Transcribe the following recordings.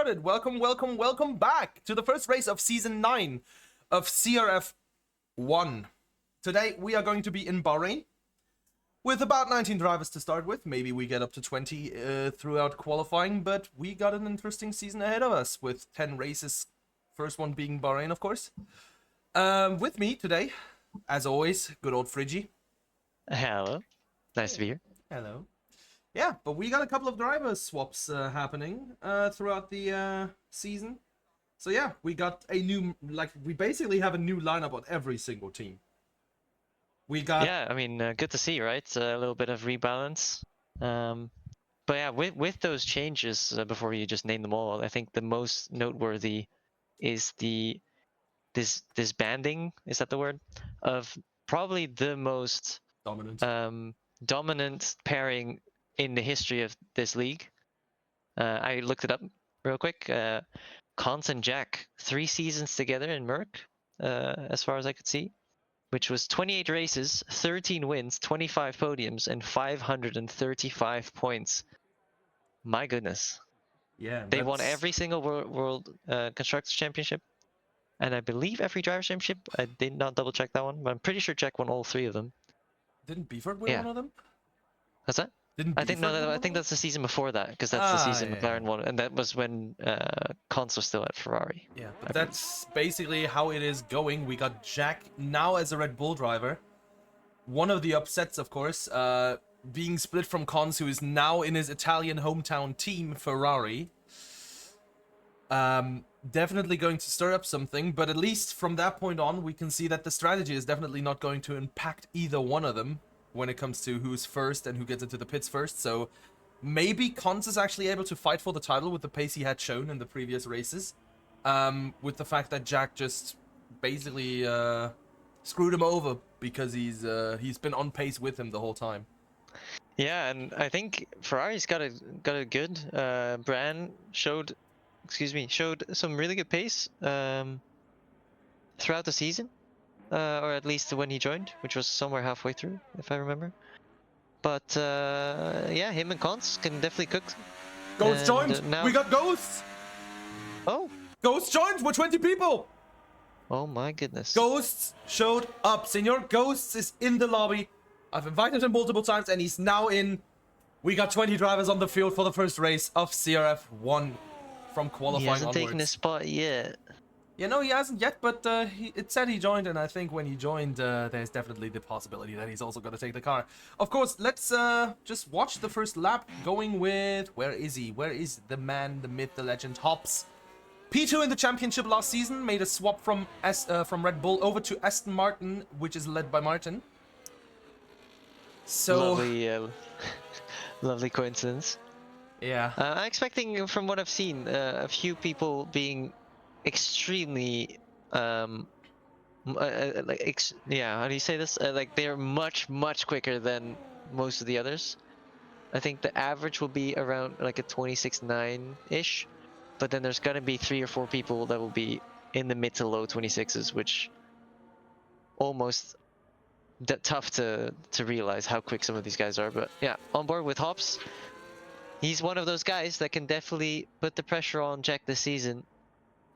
started. Welcome back to the first race of Season 9 of CRF1. Today we are going to be in Bahrain with about 19 drivers to start with. Maybe we get up to 20 throughout qualifying, but we got an interesting season ahead of us with 10 races. First one being Bahrain, of course. With me today, as always, good old Friggy. Hello. Nice to be here. Hello. Yeah, but we got a couple of driver swaps happening throughout the season. So yeah, we got a new, we basically have a new lineup on every single team. We got... Yeah, I mean, good to see, right? A little bit of rebalance. But yeah, with those changes, before you just name them all, I think the most noteworthy is this banding, is that the word? Of probably the most dominant pairing in the history of this league. I looked it up real quick. Cons and Jack, 3 seasons together in Merc, as far as I could see, which was 28 races, 13 wins, 25 podiums, and 535 points. My goodness. Yeah, They won every single World Constructors Championship, and I believe every Drivers' Championship. I did not double check that one, but I'm pretty sure Jack won all 3 of them. Didn't Beeford win one of them? What's that? I think that's the season before that, because that's the season McLaren won, and that was when Cons was still at Ferrari. Yeah, but that's basically how it is going. We got Jack now as a Red Bull driver. One of the upsets, of course, being split from Cons, who is now in his Italian hometown team, Ferrari. Definitely going to stir up something, but at least from that point on, we can see that the strategy is definitely not going to impact either one of them when it comes to who's first and who gets into the pits first. So maybe Cons is actually able to fight for the title with the pace he had shown in the previous races. With the fact that Jack just basically screwed him over because he's been on pace with him the whole time. Yeah, and I think Ferrari's got a good. Bran showed some really good pace throughout the season. Or at least when he joined, which was somewhere halfway through, if I remember. But yeah, him and Cons can definitely cook. Ghost joined! We got Ghosts! Oh! Ghosts joined! We're 20 people! Oh my goodness. Ghosts showed up. Senor Ghosts is in the lobby. I've invited him multiple times and he's now in. We got 20 drivers on the field for the first race of CRF1 from qualifying onwards. He hasn't taken his spot yet. Yeah, no, he hasn't yet, but it said he joined, and I think when he joined, there's definitely the possibility that he's also going to take the car. Of course, let's just watch the first lap going with... Where is he? Where is the man, the myth, the legend, Hobbs? P2 in the championship last season, made a swap from Red Bull over to Aston Martin, which is led by Martin. So... Lovely coincidence. Yeah. I'm expecting, from what I've seen, a few people being extremely how do you say this, like they're much quicker than most of the others. I think the average will be around like a 26.9 ish, but then there's gonna be 3 or 4 people that will be in the mid to low 26s, which almost tough to realize how quick some of these guys are. But yeah, on board with Hobbs. He's one of those guys that can definitely put the pressure on Jack this season.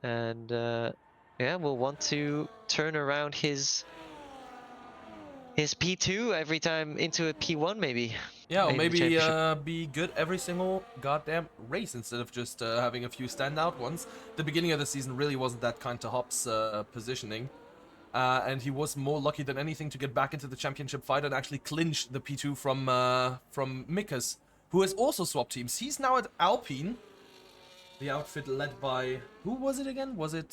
And yeah, we'll want to turn around his P2 every time into a P1 maybe. Yeah, or maybe be good every single goddamn race instead of just having a few standout ones. The beginning of the season really wasn't that kind to Hobbs' positioning. And he was more lucky than anything to get back into the championship fight and actually clinch the P2 from Mikas, who has also swapped teams. He's now at Alpine. The outfit led by... Who was it again? Was it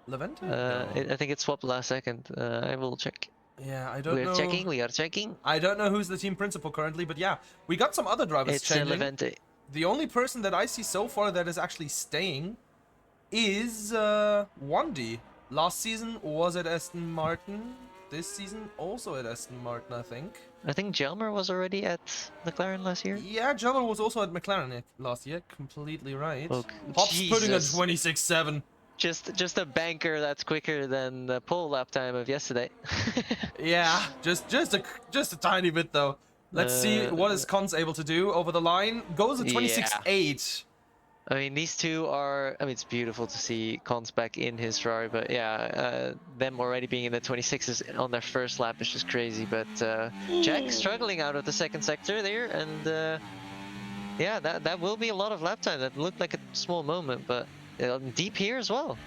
Levente? No. I think it swapped last second. I will check. Yeah, I don't know. We are checking. I don't know who's the team principal currently, but yeah. We got some other drivers changing. It's Levente. The only person that I see so far that is actually staying is Wandy. Last season was at Aston Martin. This season also at Aston Martin, I think. I think Jelmer was already at McLaren last year. Yeah, Jelmer was also at McLaren last year. Completely right. Oh, Hobbs putting a 26.7. Just a banker that's quicker than the pole lap time of yesterday. Yeah, just a tiny bit though. Let's see what is Cons able to do over the line. Goes at 26.8. I mean, these two are. I mean, it's beautiful to see Cons back in his Ferrari, but yeah, them already being in the 26s on their first lap is just crazy. But Jack struggling out of the second sector there, and yeah, that will be a lot of lap time. That looked like a small moment, but deep here as well.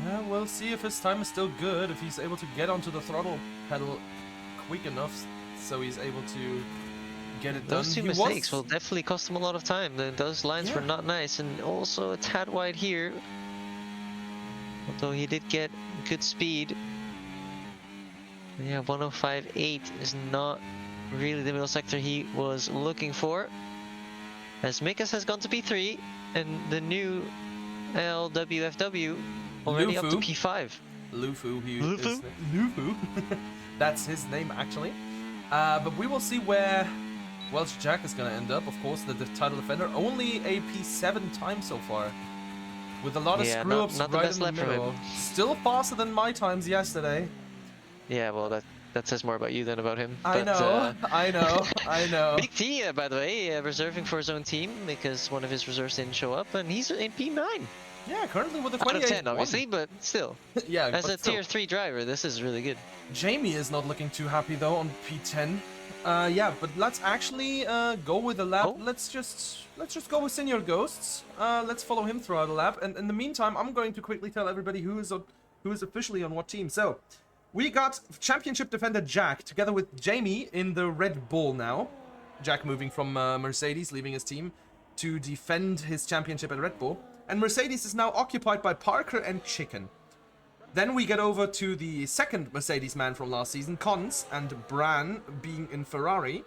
Yeah, we'll see if his time is still good, if he's able to get onto the throttle pedal quick enough so he's able to get it Those done. two mistakes will definitely cost him a lot of time. Those lines were not nice, and also a tad wide here. Although he did get good speed. Yeah, 105.8 is not really the middle sector he was looking for. As Mikas has gone to P3, and the new LWFW already up to P5. Lufu, Lufu? Lufu. That's his name, actually. But we will see where Welsh Jack is going to end up. Of course, the title defender. Only a P7 time so far. With a lot of screw-ups right in the middle. Still faster than my times yesterday. Yeah, well, that says more about you than about him. I know, I know. Big T, by the way, reserving for his own team because one of his reserves didn't show up, and he's in P9. Yeah, currently with a 28. Out of 10, obviously, but still. Yeah, as a tier 3 driver, this is really good. Jamie is not looking too happy though on P10. Yeah, but let's actually go with a lap. Let's just go with Senior Ghosts. Let's follow him throughout the lap, and in the meantime, I'm going to quickly tell everybody who is officially on what team. So, we got championship defender Jack together with Jamie in the Red Bull now. Jack moving from Mercedes, leaving his team to defend his championship at Red Bull. And Mercedes is now occupied by Parker and Chicken. Then we get over to the second Mercedes man from last season, Cons, and Bran being in Ferrari.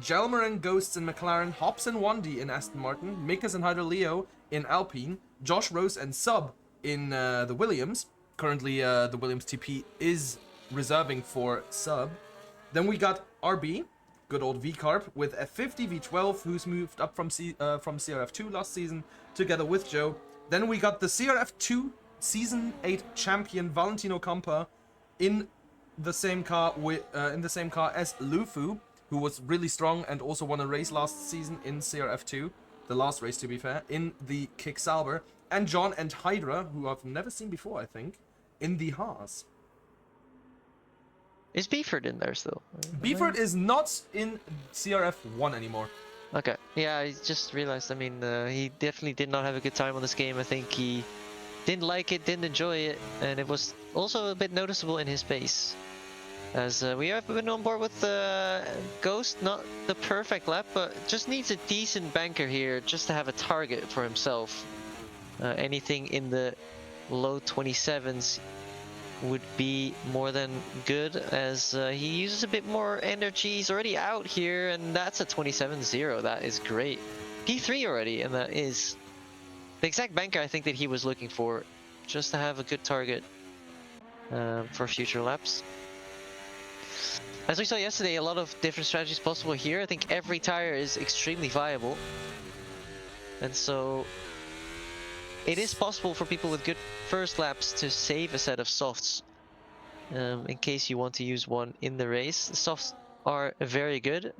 Jelmer and Ghosts in McLaren, Hops and Wandy in Aston Martin, Mikas and Hydra Leo in Alpine, Josh Rose and Sub in the Williams. Currently, the Williams TP is reserving for Sub. Then we got RB, good old V-Carp, with a 50 V12, who's moved up from CRF2 last season, together with Joe. Then we got the CRF2 Season 8 champion Valentino Campa in the same car as Lufu, who was really strong and also won a race last season in CRF2, the last race to be fair, in the Kick Sauber. And John and Hydra, who I've never seen before, I think, in the Haas. Is Beeford in there still? Beeford is not in CRF1 anymore. Okay, yeah, I just realized, I mean, he definitely did not have a good time on this game. I think he didn't like it, didn't enjoy it, and it was also a bit noticeable in his pace. As we have been on board with Ghost, not the perfect lap, but just needs a decent banker here just to have a target for himself. Anything in the low 27s would be more than good, as he uses a bit more energy. He's already out here, and that's a 27.0. That is great. P3 already, and that is the exact banker I think that he was looking for, just to have a good target for future laps. As we saw yesterday, a lot of different strategies possible here. I think every tire is extremely viable, and so it is possible for people with good first laps to save a set of softs in case you want to use one in the race. The softs are very good.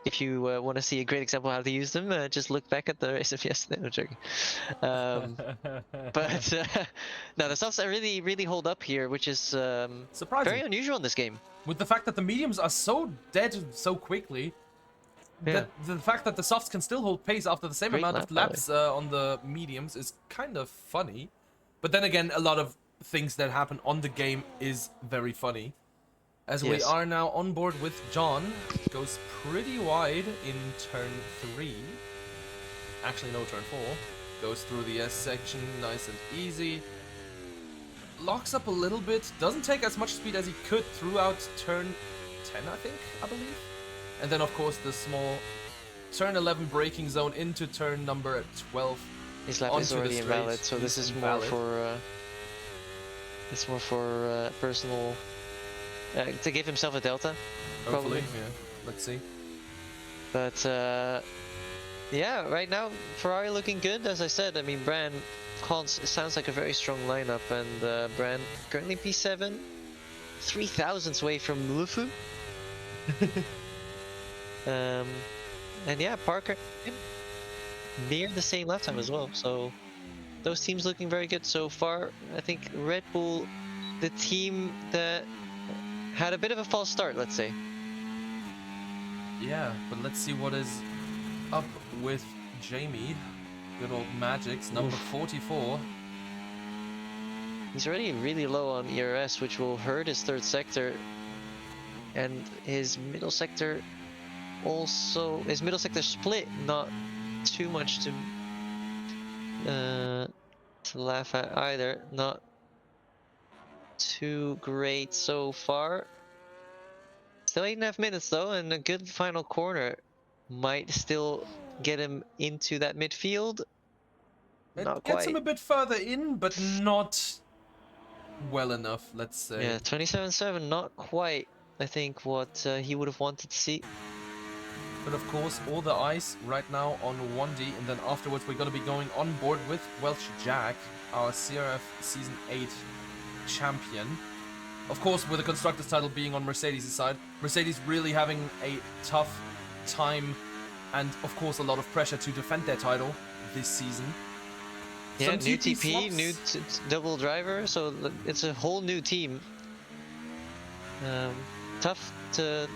If you want to see a great example of how to use them, just look back at the race of yesterday. No, joking. But no, the softs really, really hold up here, which is surprising. Very unusual in this game. With the fact that the mediums are so dead so quickly, the fact that the softs can still hold pace after the same amount of laps on the mediums is kind of funny. But then again, a lot of things that happen on the game is very funny. As we are now on board with John, goes pretty wide in turn 3. Actually, no, turn 4. Goes through the S section, nice and easy. Locks up a little bit, doesn't take as much speed as he could throughout turn 10, I believe. And then, of course, the small turn 11 braking zone into turn number 12. His lap is already invalid, so this is more for personal. To give himself a delta, hopefully. Probably. Yeah. Let's see. But yeah, right now Ferrari looking good. As I said, I mean, Bran sounds like a very strong lineup, and Bran currently P7, 3,000ths away from Lufu. And yeah, Parker. near the same lap time as well. So those teams looking very good so far. I think Red Bull, the team that had a bit of a false start, let's say. Yeah, but let's see what is up with Jamie. Good old Magic's number 44. He's already really low on ERS, which will hurt his third sector. And his middle sector also, his middle sector split, not too much to laugh at either. Not too great so far. Still 8.5 minutes though, and a good final corner might still get him into that midfield. Not It gets him quite. a bit further in, but not well enough, let's say. Yeah, 27.7, not quite, I think, what he would have wanted to see. But of course, all the eyes right now on 1D, and then afterwards we're going to be going on board with Welsh Jack, our CRF Season 8 champion. Of course, with the Constructors title being on Mercedes' side, Mercedes really having a tough time and, of course, a lot of pressure to defend their title this season. Yeah, Some new TP TP, swaps. new double driver, so it's a whole new team. Tough to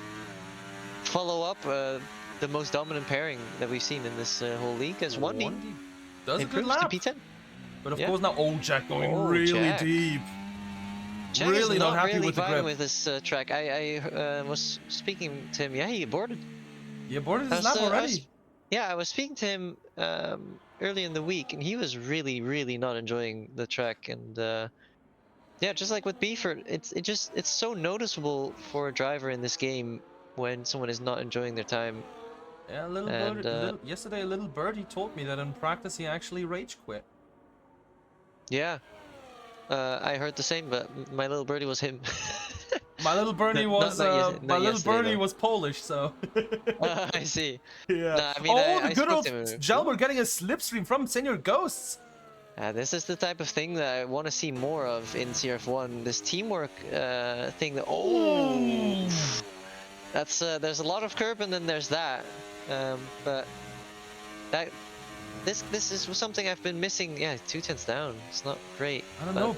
follow up the most dominant pairing that we've seen in this whole league as 1D. Does a good Improves to lap. P10. But of Yeah. course now, Jack going Oh, really Jack. deep. Jack Really is not happy really with the vibing grip. with this track. I was speaking to him. Yeah, he aborted. He aborted I his was, lap already. I was speaking to him early in the week, and he was really not enjoying the track. And yeah, just like with Beeford, it's so noticeable for a driver in this game when someone is not enjoying their time. Yeah, And yesterday a little birdie told me that in practice he actually rage quit. yeah, I heard the same, but my little birdie was him. My little birdie was Not yesterday, though. Polish, so I see. yeah. No, I mean, The I good spoke old to him. Jalmer getting a slipstream from Senior Ghosts. This is the type of thing that I want to see more of in CRF1. This teamwork thing. That that's there's a lot of curb, and then there's that. But that this is something I've been missing. Yeah, 2/10 down. It's not great. I don't know.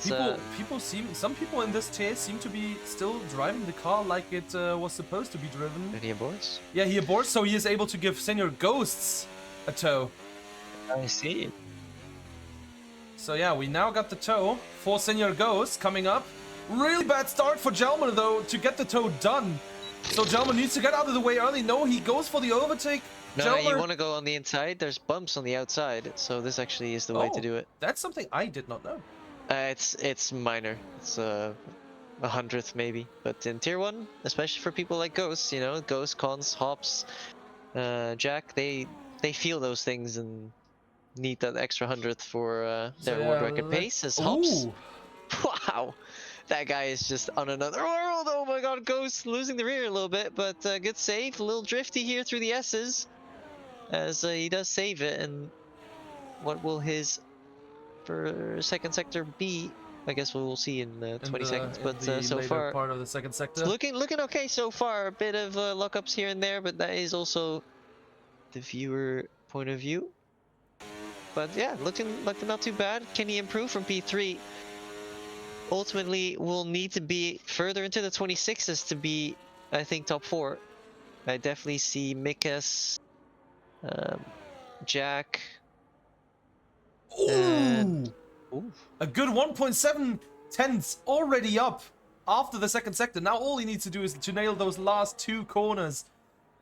Some people in this tier seem to be still driving the car like it was supposed to be driven. Any aborts? Yeah, he aborts, so he is able to give Senior Ghosts a tow. I see. So yeah, we now got the tow for Senior Ghosts coming up. Really bad start for Jalmer though to get the tow done. So Jalmer needs to get out of the way early. No, he goes for the overtake. No, you want to go on the inside. There's bumps on the outside, so this actually is the way to do it. That's something I did not know. It's minor. It's 100th maybe, but in tier 1, especially for people like Ghosts, you know, Ghosts, Cons, Hops, Jack, they feel those things and need that extra 100th for their world record pace as Hops. Wow, that guy is just on another world. Oh my god, Ghost losing the rear a little bit, but good save. A little drifty here through the S's as he does save it. And what will his second sector be? I guess we will see in 20 seconds. But so far, part of the second sector, looking okay so far. A bit of lockups here and there, but that is also the viewer point of view. But yeah, looking not too bad. Can he improve from P3? Ultimately, we'll need to be further into the 26s to be, I think, top 4. I definitely see Mikas, Jack. a good 1.7 tenths already up after the second sector. Now all he needs to do is to nail those last 2 corners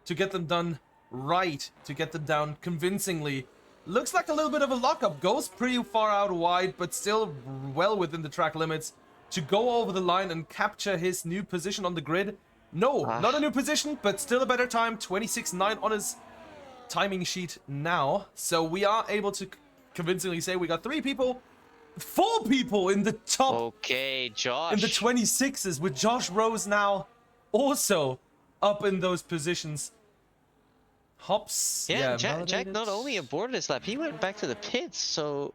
to get them done right, to get them down convincingly. Looks like a little bit of a lockup. Goes pretty far out wide, but still well within the track limits to go over the line and capture his new position on the grid. No, not a new position, but still a better time. 26.9 on his timing sheet now. So we are able to convincingly say we got 4 people in the top. Okay, Josh. In the 26s, with Josh Rose now also up in those positions. Hops. Yeah, Jack not only aborted his lap, he went back to the pits, so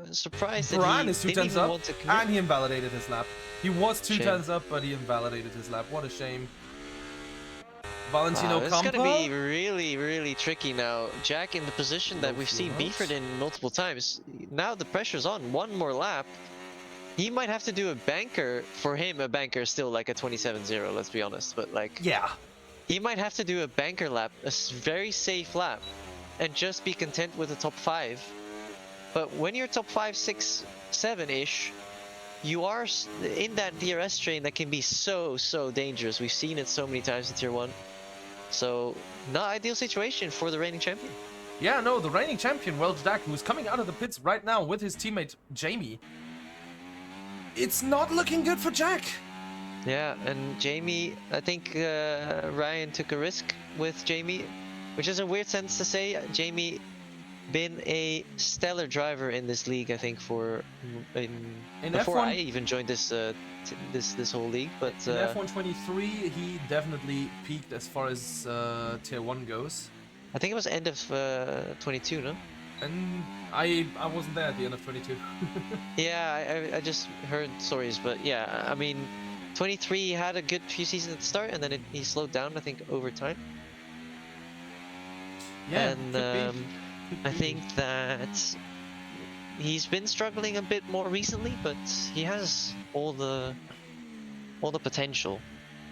surprised that Bahrain he is 2 didn't tenths even up, want to commit. and he invalidated his lap. He was 2 Shame. tenths up, but he invalidated his lap. What a shame. Valentino This is gonna be Campa. really, really tricky now. Jack in the position that Low we've fuel seen notes. Beeford in multiple times. Now the pressure's on. One more lap. He might have to do a banker. For him, a banker is still like a 27-0, let's be honest. But like, Yeah. he might have to do a banker lap, a very safe lap, and just be content with the top 5. But when you're top 5, 6, 7-ish, you are in that DRS train that can be so dangerous. We've seen it so many times in Tier 1. So, not ideal situation for the reigning champion. Yeah, no, the reigning champion, Welsh Jack, who's coming out of the pits right now with his teammate Jamie. It's not looking good for Jack. Yeah, and Jamie, I think Ryan took a risk with Jamie, which is a weird sense to say. Jamie been a stellar driver in this league, I think, before F1, I even joined this this whole league. But in F1 23, he definitely peaked as far as Tier 1 goes. I think it was end of 22, no? And I wasn't there at the end of 22. Yeah, I just heard stories, but yeah, I mean, 23 had a good few seasons at the start, and then he slowed down, I think, over time. Yeah, And could be. I think that he's been struggling a bit more recently, but he has all the potential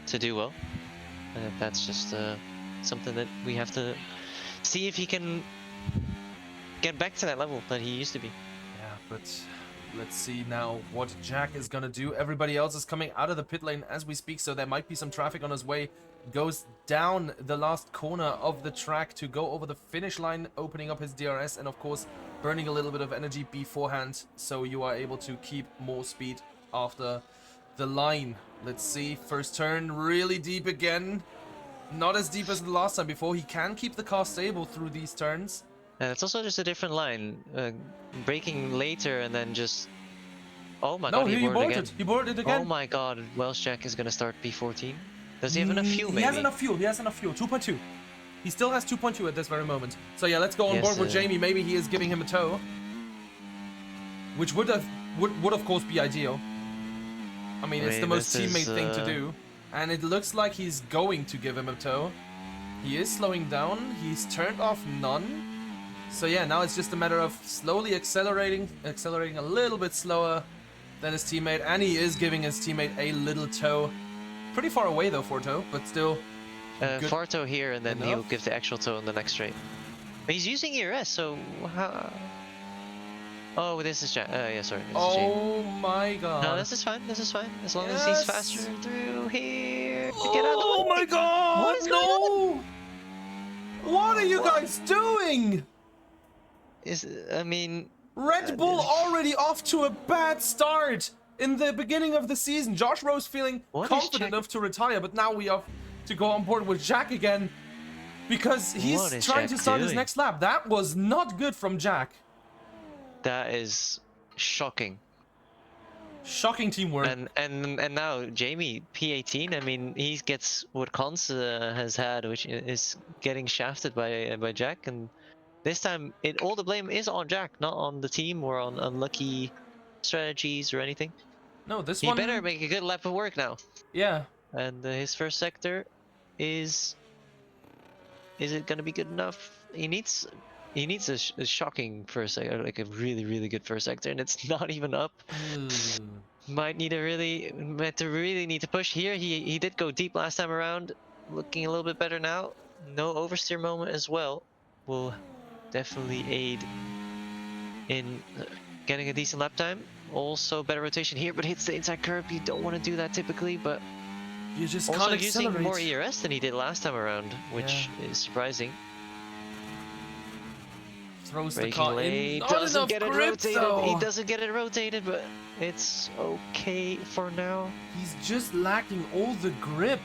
to do well. And that's just something that we have to see if he can get back to that level that he used to be. Yeah, but let's see now what Jack is gonna do. Everybody else is coming out of the pit lane as we speak, so there might be some traffic on his way. Goes down the last corner of the track to go over the finish line, opening up his DRS and of course burning a little bit of energy beforehand, so you are able to keep more speed after the line. Let's see, first turn really deep again. Not as deep as the last time before. He can keep the car stable through these turns. And it's also just a different line, braking later and then just... Oh my god, he boarded again. it. He boarded it again. Oh my god, Welsh Jack is gonna start P14. Does he have enough fuel, maybe? He has enough fuel. He has enough fuel. 2.2. He still has 2.2 at this very moment. So yeah, let's go on board with Jamie. Maybe he is giving him a tow, which would of course be ideal. I mean, it's the most teammate thing to do, and it looks like he's going to give him a tow. He is slowing down. He's turned off none. So yeah, now it's just a matter of slowly accelerating a little bit slower than his teammate, and he is giving his teammate a little tow. Pretty far away though for tow, but still. Far tow here, and then he'll give the actual tow in the next straight. But he's using ERS, so how... Oh, this is yeah, sorry. Oh my god. No, this is fine. This is fine. As long as he's faster through here. Oh, Get out of the way. Oh my god! What is going on? What are you guys doing? I mean... Red Bull already off to a bad start in the beginning of the season. Josh Rose feeling confident enough to retire, but now we have to go on board with Jack again because he's trying to start his next lap. That was not good from Jack. That is shocking. Shocking teamwork. And now Jamie P18. I mean, he gets what Cons has had, which is getting shafted by Jack, and this time all the blame is on Jack, not on the team or on unlucky strategies or anything. No, this one... He better make a good lap of work now. Yeah. And his first sector is it gonna be good enough? He needs a shocking first sector, like a really good first sector, and it's not even up. Might really need to push here. He did go deep last time around, looking a little bit better now. No oversteer moment as well will definitely aid in getting a decent lap time. Also better rotation here, but hits the inside curb. You don't want to do that typically, but you just also can't using more ERS than he did last time around, which is surprising. Throws the car in. Doesn't get it rotated. He doesn't get it rotated, but it's okay for now. He's just lacking all the grip.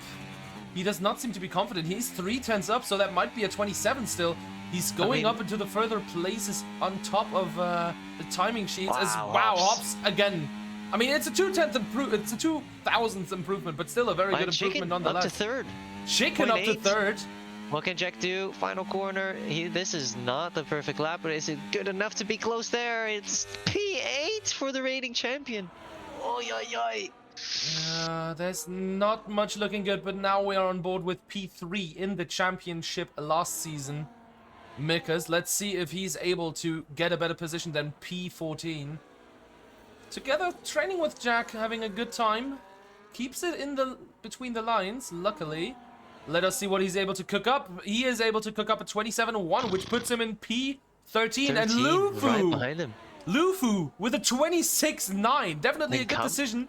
He does not seem to be confident. He's 3/10 up, so that might be a 27 still. He's going up into the further places on top of the timing sheets as hops again. I mean, it's a 2/10 it's a 2,000th improvement, but still a very good improvement nonetheless. Up to third. Chicken up to third. What can Jack do? Final corner. This is not the perfect lap, but is it good enough to be close there? It's P8 for the reigning champion. Oi, oi, oi. There's not much looking good, but now we are on board with P3 in the championship last season. Mikas, let's see if he's able to get a better position than P14. Together, training with Jack, having a good time. Keeps it in the between the lines, luckily. Let us see what he's able to cook up. He is able to cook up a 27-1, which puts him in P13. And 13, right Lufu! behind him. Lufu with a 26-9. Definitely a good decision.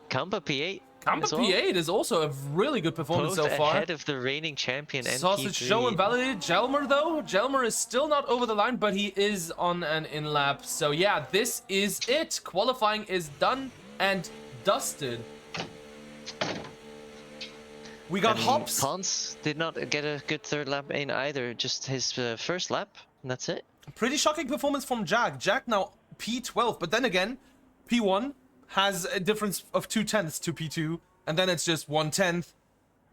Kampa P8. Kampa P8 is also a really good performance Both so far. ahead of the reigning champion and Sausage P3. Show invalidated Jelmer though. Jelmer is still not over the line, but he is on an in-lap. So yeah, this is it. Qualifying is done and dusted. We got Hops. Hans did not get a good third lap in either, just his first lap, and that's it. Pretty shocking performance from Jack. Jack now P12, but then again, P1 has a difference of 2/10 to P2, and then it's just 1/10,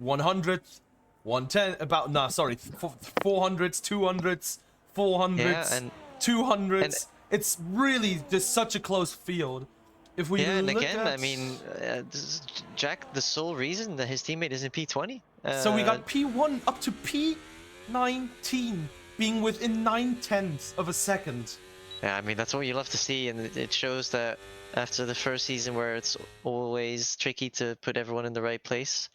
100th, 1/10, about, nah, sorry, 400s, 200s, 400s, Yeah, and 200s. It's really just such a close field. If we yeah, and look again, at... I mean, this is Jack, the sole reason that his teammate is in P20. So we got P1 up to P19, being within 9/10 of a second. Yeah, I mean, that's what you love to see, and it shows that after the first season where it's always tricky to put everyone in the right place,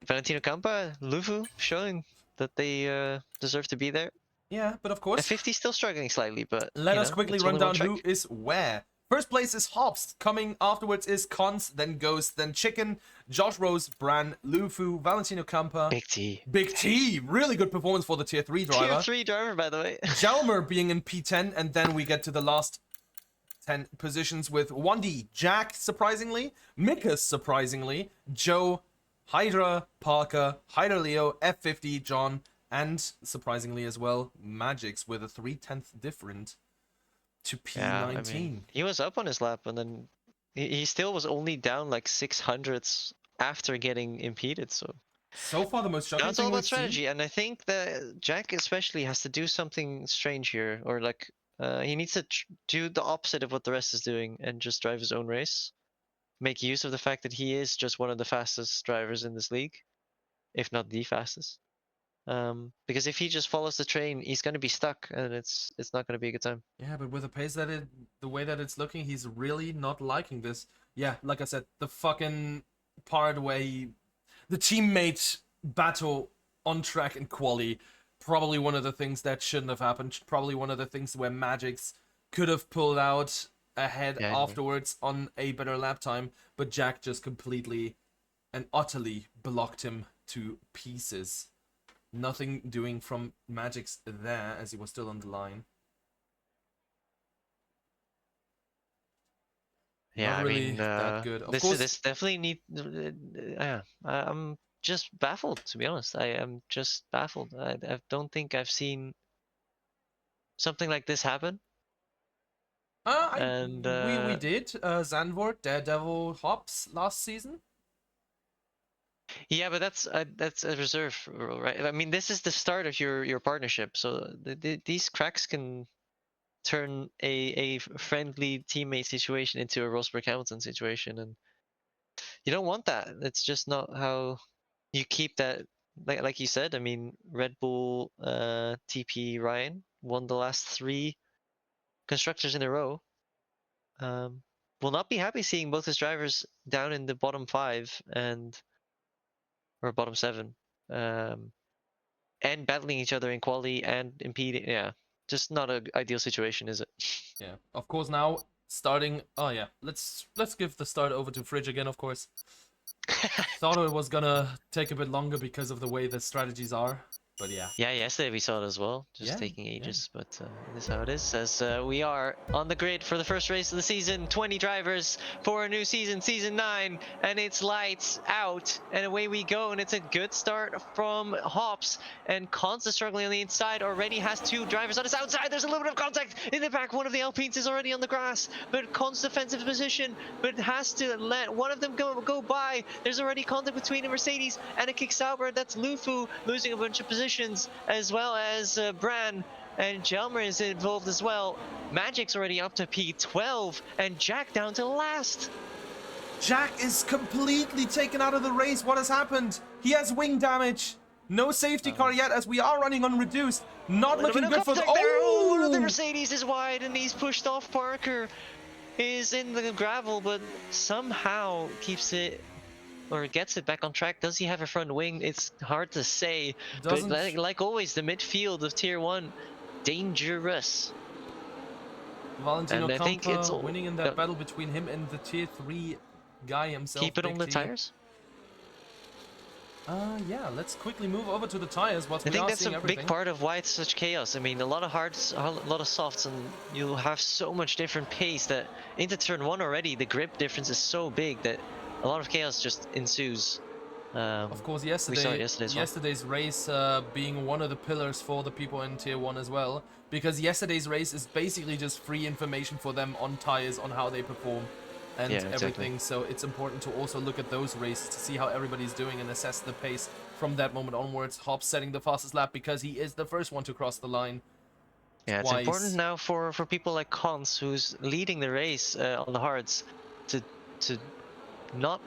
Valentino Campa, Lufu showing that they deserve to be there. Yeah, but of course... F50 still struggling slightly, but let us quickly it's run only one down who track. is where. First place is Hobbs. Coming afterwards is Cons, then Ghost, then Chicken, Josh Rose, Bran, Lufu, Valentino Campa. Big T. Big T. Really good performance for the Tier 3 driver. Tier 3 driver, by the way. Jelmer being in P10, and then we get to the last 10 positions with 1D, Jack, surprisingly, Mikas, surprisingly, Joe, Hydra, Parker, Hydra Leo, F50, John, and surprisingly as well, Magix with a 3/10 different to P19. Yeah, I mean, he was up on his lap, and then he still was only down like 600ths after getting impeded. So far, the most shocking that's thing all about we've seen. strategy, and I think that Jack especially has to do something strange here, or like he needs to do the opposite of what the rest is doing and just drive his own race. Make use of the fact that he is just one of the fastest drivers in this league, if not the fastest. Because if he just follows the train, he's going to be stuck, and it's not going to be a good time. Yeah, but with the pace that the way that it's looking, he's really not liking this. Yeah, like I said, the fucking part where the teammate battle on track and quali, probably one of the things that shouldn't have happened. Probably one of the things where Magix could have pulled out ahead afterwards on a better lap time, but Jack just completely and utterly blocked him to pieces. Nothing doing from Magix there, as he was still on the line. Yeah, Not really I mean, that good. Of this course, this definitely need. Yeah, I'm just baffled, to be honest. I am just baffled. I don't think I've seen something like this happen. we did Zandvoort, Daredevil, Hops last season. Yeah, but that's a reserve rule, right? I mean, this is the start of your partnership, so these cracks can turn a friendly teammate situation into a Rosberg Hamilton situation, and you don't want that. It's just not how you keep that. Like you said, I mean, Red Bull TP Ryan won the last 3 constructors in a row. Will not be happy seeing both his drivers down in the bottom 5 or bottom 7, and battling each other in quali and impeding. Yeah, just not an ideal situation, is it? Yeah, of course. Now starting. Oh yeah, let's give the start over to Fridge again. Of course. Thought it was gonna take a bit longer because of the way the strategies are. But yeah. Yeah, yesterday we saw it as well, just taking ages, but it is how it is. As we are on the grid for the first race of the season, 20 drivers for a new season, Season 9, and it's lights out, and away we go, and it's a good start from Hops, and Cons is struggling on the inside, already has 2 drivers on his outside, there's a little bit of contact in the back, one of the Alpines is already on the grass, but Cons' defensive position, but has to let one of them go by, there's already contact between a Mercedes and a Kick Sauber, that's Lufu losing a bunch of positions, as well as Bran and Jelmer is involved as well. Magic's already up to P12 and Jack down to last. Jack is completely taken out of the race. What has happened? He has wing damage. No safety car yet, as we are running unreduced. Not looking good for the... Oh, the Oh! Mercedes is wide and he's pushed off. Parker is in the gravel, but somehow keeps it or gets it back on track. Does he have a front wing? It's hard to say, but Doesn't... like always, the midfield of Tier 1, dangerous. Valentino And I think it's Campa all... winning in that battle between him and the tier 3 guy himself, keep it on Big the T. tires? Yeah, let's quickly move over to the tires whilst I we think are that's seeing a everything. big part of why it's such chaos. I mean, a lot of hards, a lot of softs, and you have so much different pace that into turn 1 already, the grip difference is so big that a lot of chaos just ensues. Of course, We saw it yesterday as well. yesterday's race being one of the pillars for the people in Tier 1 as well, because yesterday's race is basically just free information for them on tires, on how they perform, and Yeah, exactly. everything. So it's important to also look at those races to see how everybody's doing and assess the pace from that moment onwards. Hobbs setting the fastest lap because he is the first one to cross the line. Yeah, it's Twice. important now for people like Cons, who's leading the race on the hards, to not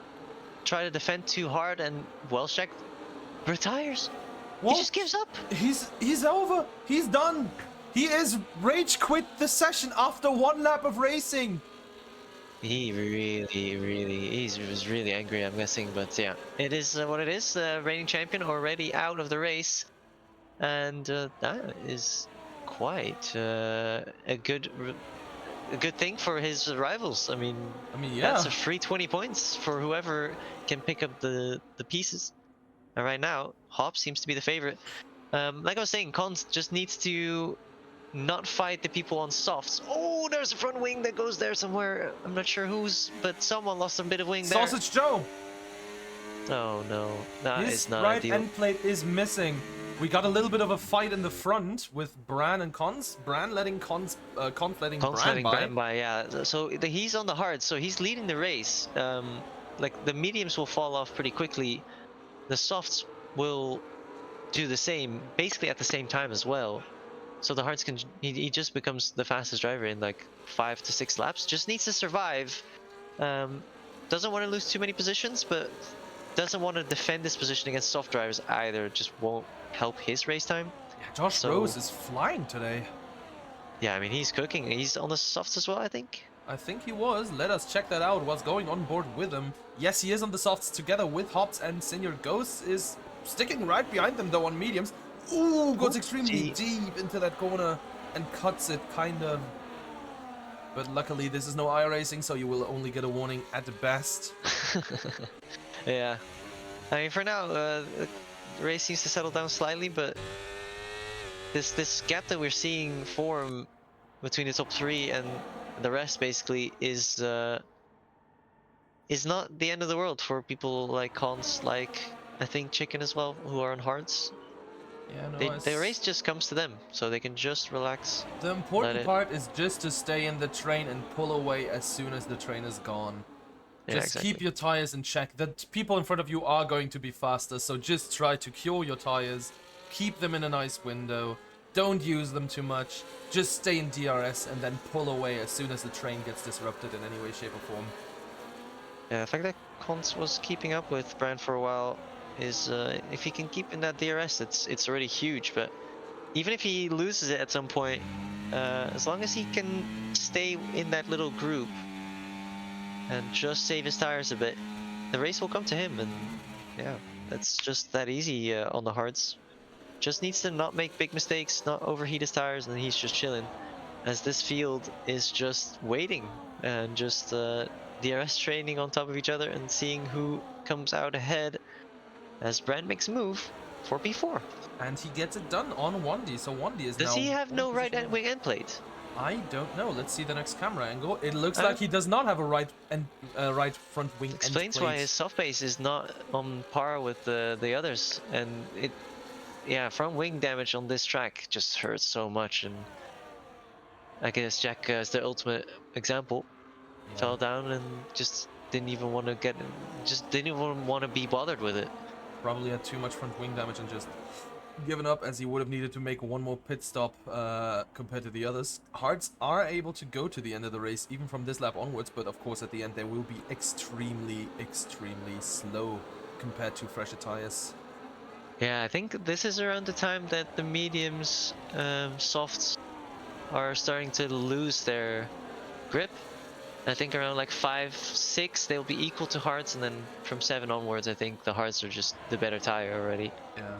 try to defend too hard, and Welshek retires. What? He just gives up. He's over. He's done. He is rage quit the session after one lap of racing. He was really angry, I'm guessing, but yeah, it is what it is. Reigning champion already out of the race, and that is quite a good thing for his rivals. I mean, Yeah. that's a free 20 points for whoever can pick up the pieces. And right now, Hop seems to be the favorite. Like I was saying, Cons just needs to not fight the people on softs. Oh, there's a front wing that goes there somewhere. I'm not sure whose, but someone lost a bit of wing there. Sausage Joe. Oh no, that is not right ideal. end plate is missing. We got a little bit of a fight in the front with Bran and Cons. Bran letting Cons letting Bran by. Yeah. So he's on the hard, so he's leading the race. Like the mediums will fall off pretty quickly. The softs will do the same, basically at the same time as well. So the hards can, he just becomes the fastest driver in like 5 to 6 laps. Just needs to survive. Doesn't want to lose too many positions, but doesn't want to defend this position against soft drivers either. Just won't help his race time. Yeah, Josh Rose is flying today. Yeah, I mean, he's cooking. He's on the softs as well, I think. I think he was. Let us check that out. What's going on board with him? Yes, he is on the softs together with Hobbs, and Senior Ghost is sticking right behind them though on mediums. Ooh, goes extremely deep into that corner and cuts it, kind of. But luckily, this is no iRacing, so you will only get a warning at the best. Yeah. I mean, for now, the race seems to settle down slightly, but this gap that we're seeing form between the top 3 and the rest, basically, is not the end of the world for people like Cons, like I think Chicken as well, who are on hards. Yeah, no, the race just comes to them, so they can just relax. The important part is just to stay in the train and pull away as soon as the train is gone. Yeah, just keep your tires in check. The people in front of you are going to be faster, so just try to cure your tires. Keep them in a nice window. Don't use them too much. Just stay in DRS and then pull away as soon as the train gets disrupted in any way, shape or form. Yeah, the fact that Cons was keeping up with Brand for a while is, if he can keep in that DRS, it's already huge. But even if he loses it at some point, as long as he can stay in that little group and just save his tires a bit, the race will come to him. And yeah, that's just that easy on the hards. Just needs to not make big mistakes, not overheat his tires, and he's just chilling, as this field is just waiting and just DRS training on top of each other and seeing who comes out ahead as Brand makes a move for P4. And he gets it done on Wandy, so Wandy is Does now... he have no right wing end plate? I don't know. Let's see the next camera angle. It looks like he does not have a right front wing end plate. Explains why his soft base is not on par with the others, and yeah, front wing damage on this track just hurts so much. And I guess Jack is the ultimate example. Yeah. Fell down and just didn't even want to be bothered with it. Probably had too much front wing damage and just given up, as he would have needed to make one more pit stop compared to the others. Hearts are able to go to the end of the race, even from this lap onwards, but of course at the end they will be extremely, extremely slow compared to fresher tires. Yeah, I think this is around the time that the mediums, softs are starting to lose their grip. I think around like 5, 6, they'll be equal to hards, and then from 7 onwards, I think the hards are just the better tire already. Yeah.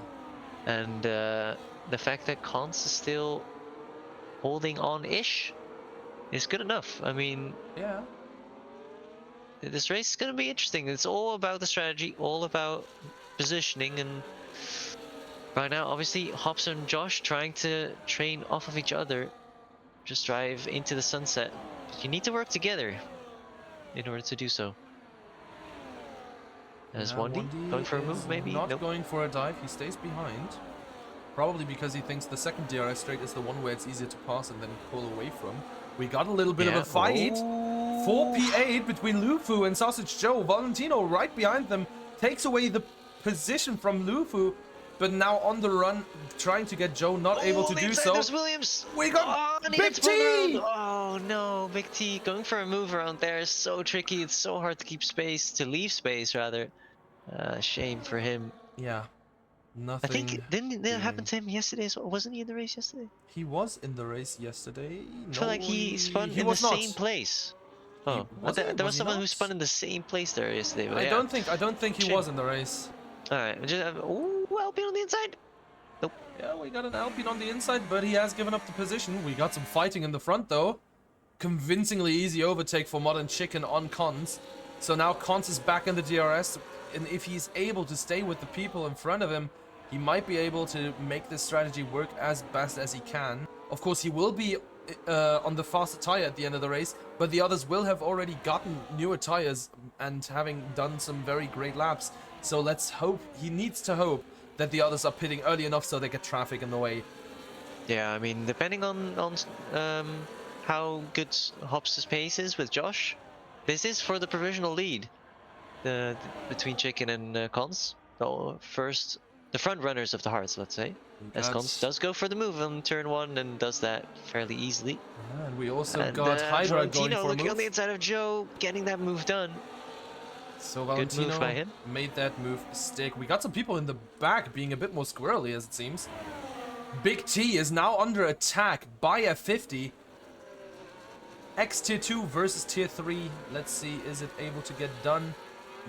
And the fact that Cons is still holding on-ish is good enough. I mean, Yeah. this race is going to be interesting. It's all about the strategy, all about positioning, and right now, obviously, Hobbs and Josh trying to train off of each other, just drive into the sunset. But you need to work together in order to do so. As Yeah, Wandy going for a is move, maybe? not Nope. going for a dive. He stays behind. Probably because he thinks the second DRS straight is the one where it's easier to pass and then pull away from. We got a little bit of a fight. 4P8 between Lufu and Sausage Joe. Valentino right behind them takes away the position from Lufu, but now on the run, trying to get Joe, not able to do so. There's Williams. We got and he Big gets spun around. T! Oh no, Big T going for a move around there is so tricky. It's so hard to keep space, to leave space rather. Shame for him. Yeah, I nothing. think didn't that happen doing. to him yesterday as well? Wasn't he in the race yesterday? He was in the race yesterday. I feel like he spun he in the was not. same place. Oh, Was he? there Was was he someone not? who spun in the same place there yesterday. But I yeah. don't think he Shame. was in the race. All right, just oh, Alpine on the inside. Nope. Yeah, we got an Alpine on the inside, but he has given up the position. We got some fighting in the front, though. Convincingly easy overtake for Modern Chicken on Cons. So now Cons is back in the DRS, and if he's able to stay with the people in front of him, he might be able to make this strategy work as best as he can. Of course, he will be on the faster tire at the end of the race, but the others will have already gotten newer tires and having done some very great laps. So let's hope, he needs to hope, that the others are pitting early enough so they get traffic in the way. Yeah, I mean, depending on how good Hobbs' pace is with Josh, this is for the provisional lead between Chicken and Cons. The front runners of the hearts, let's say. As Cons does go for the move on turn 1 and does that fairly easily. Yeah, and we also got Hydra going for a looking move. on the inside of Joe, getting that move done. So Valentino move by him. made that move stick. We got some people in the back being a bit more squirrely, as it seems. Big T is now under attack by F50. X tier 2 versus tier 3. Let's see, is it able to get done?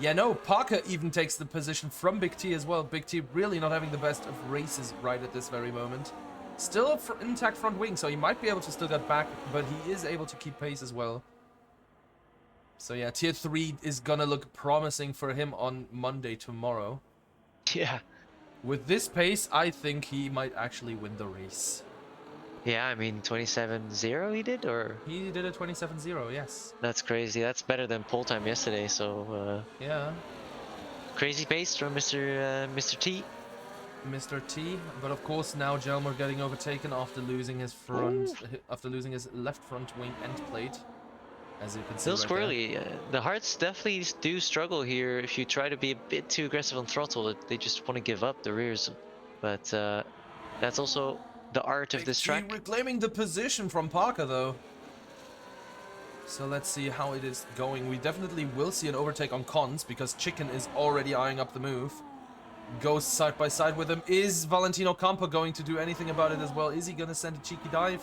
Yeah, no, Parker even takes the position from Big T as well. Big T really not having the best of races right at this very moment. Still an intact front wing, so he might be able to still get back, but he is able to keep pace as well. So yeah, tier 3 is gonna look promising for him on Monday tomorrow. Yeah. With this pace, I think he might actually win the race. Yeah, I mean, 27-0 he did, or? He did a 27-0, yes. That's crazy. That's better than pole time yesterday, so... Yeah. Crazy pace from Mr. T. Mr. T, but of course now Jelmer getting overtaken after losing his left front wing end plate. As you can see, Still right squirrely. The hearts definitely do struggle here if you try to be a bit too aggressive on throttle. They just want to give up the rears. But that's also the art of this track. Reclaiming the position from Parker though. So let's see how it is going. We definitely will see an overtake on Cons because Chicken is already eyeing up the move. Goes side by side with him. Is Valentino Campa going to do anything about it as well? Is he going to send a cheeky dive?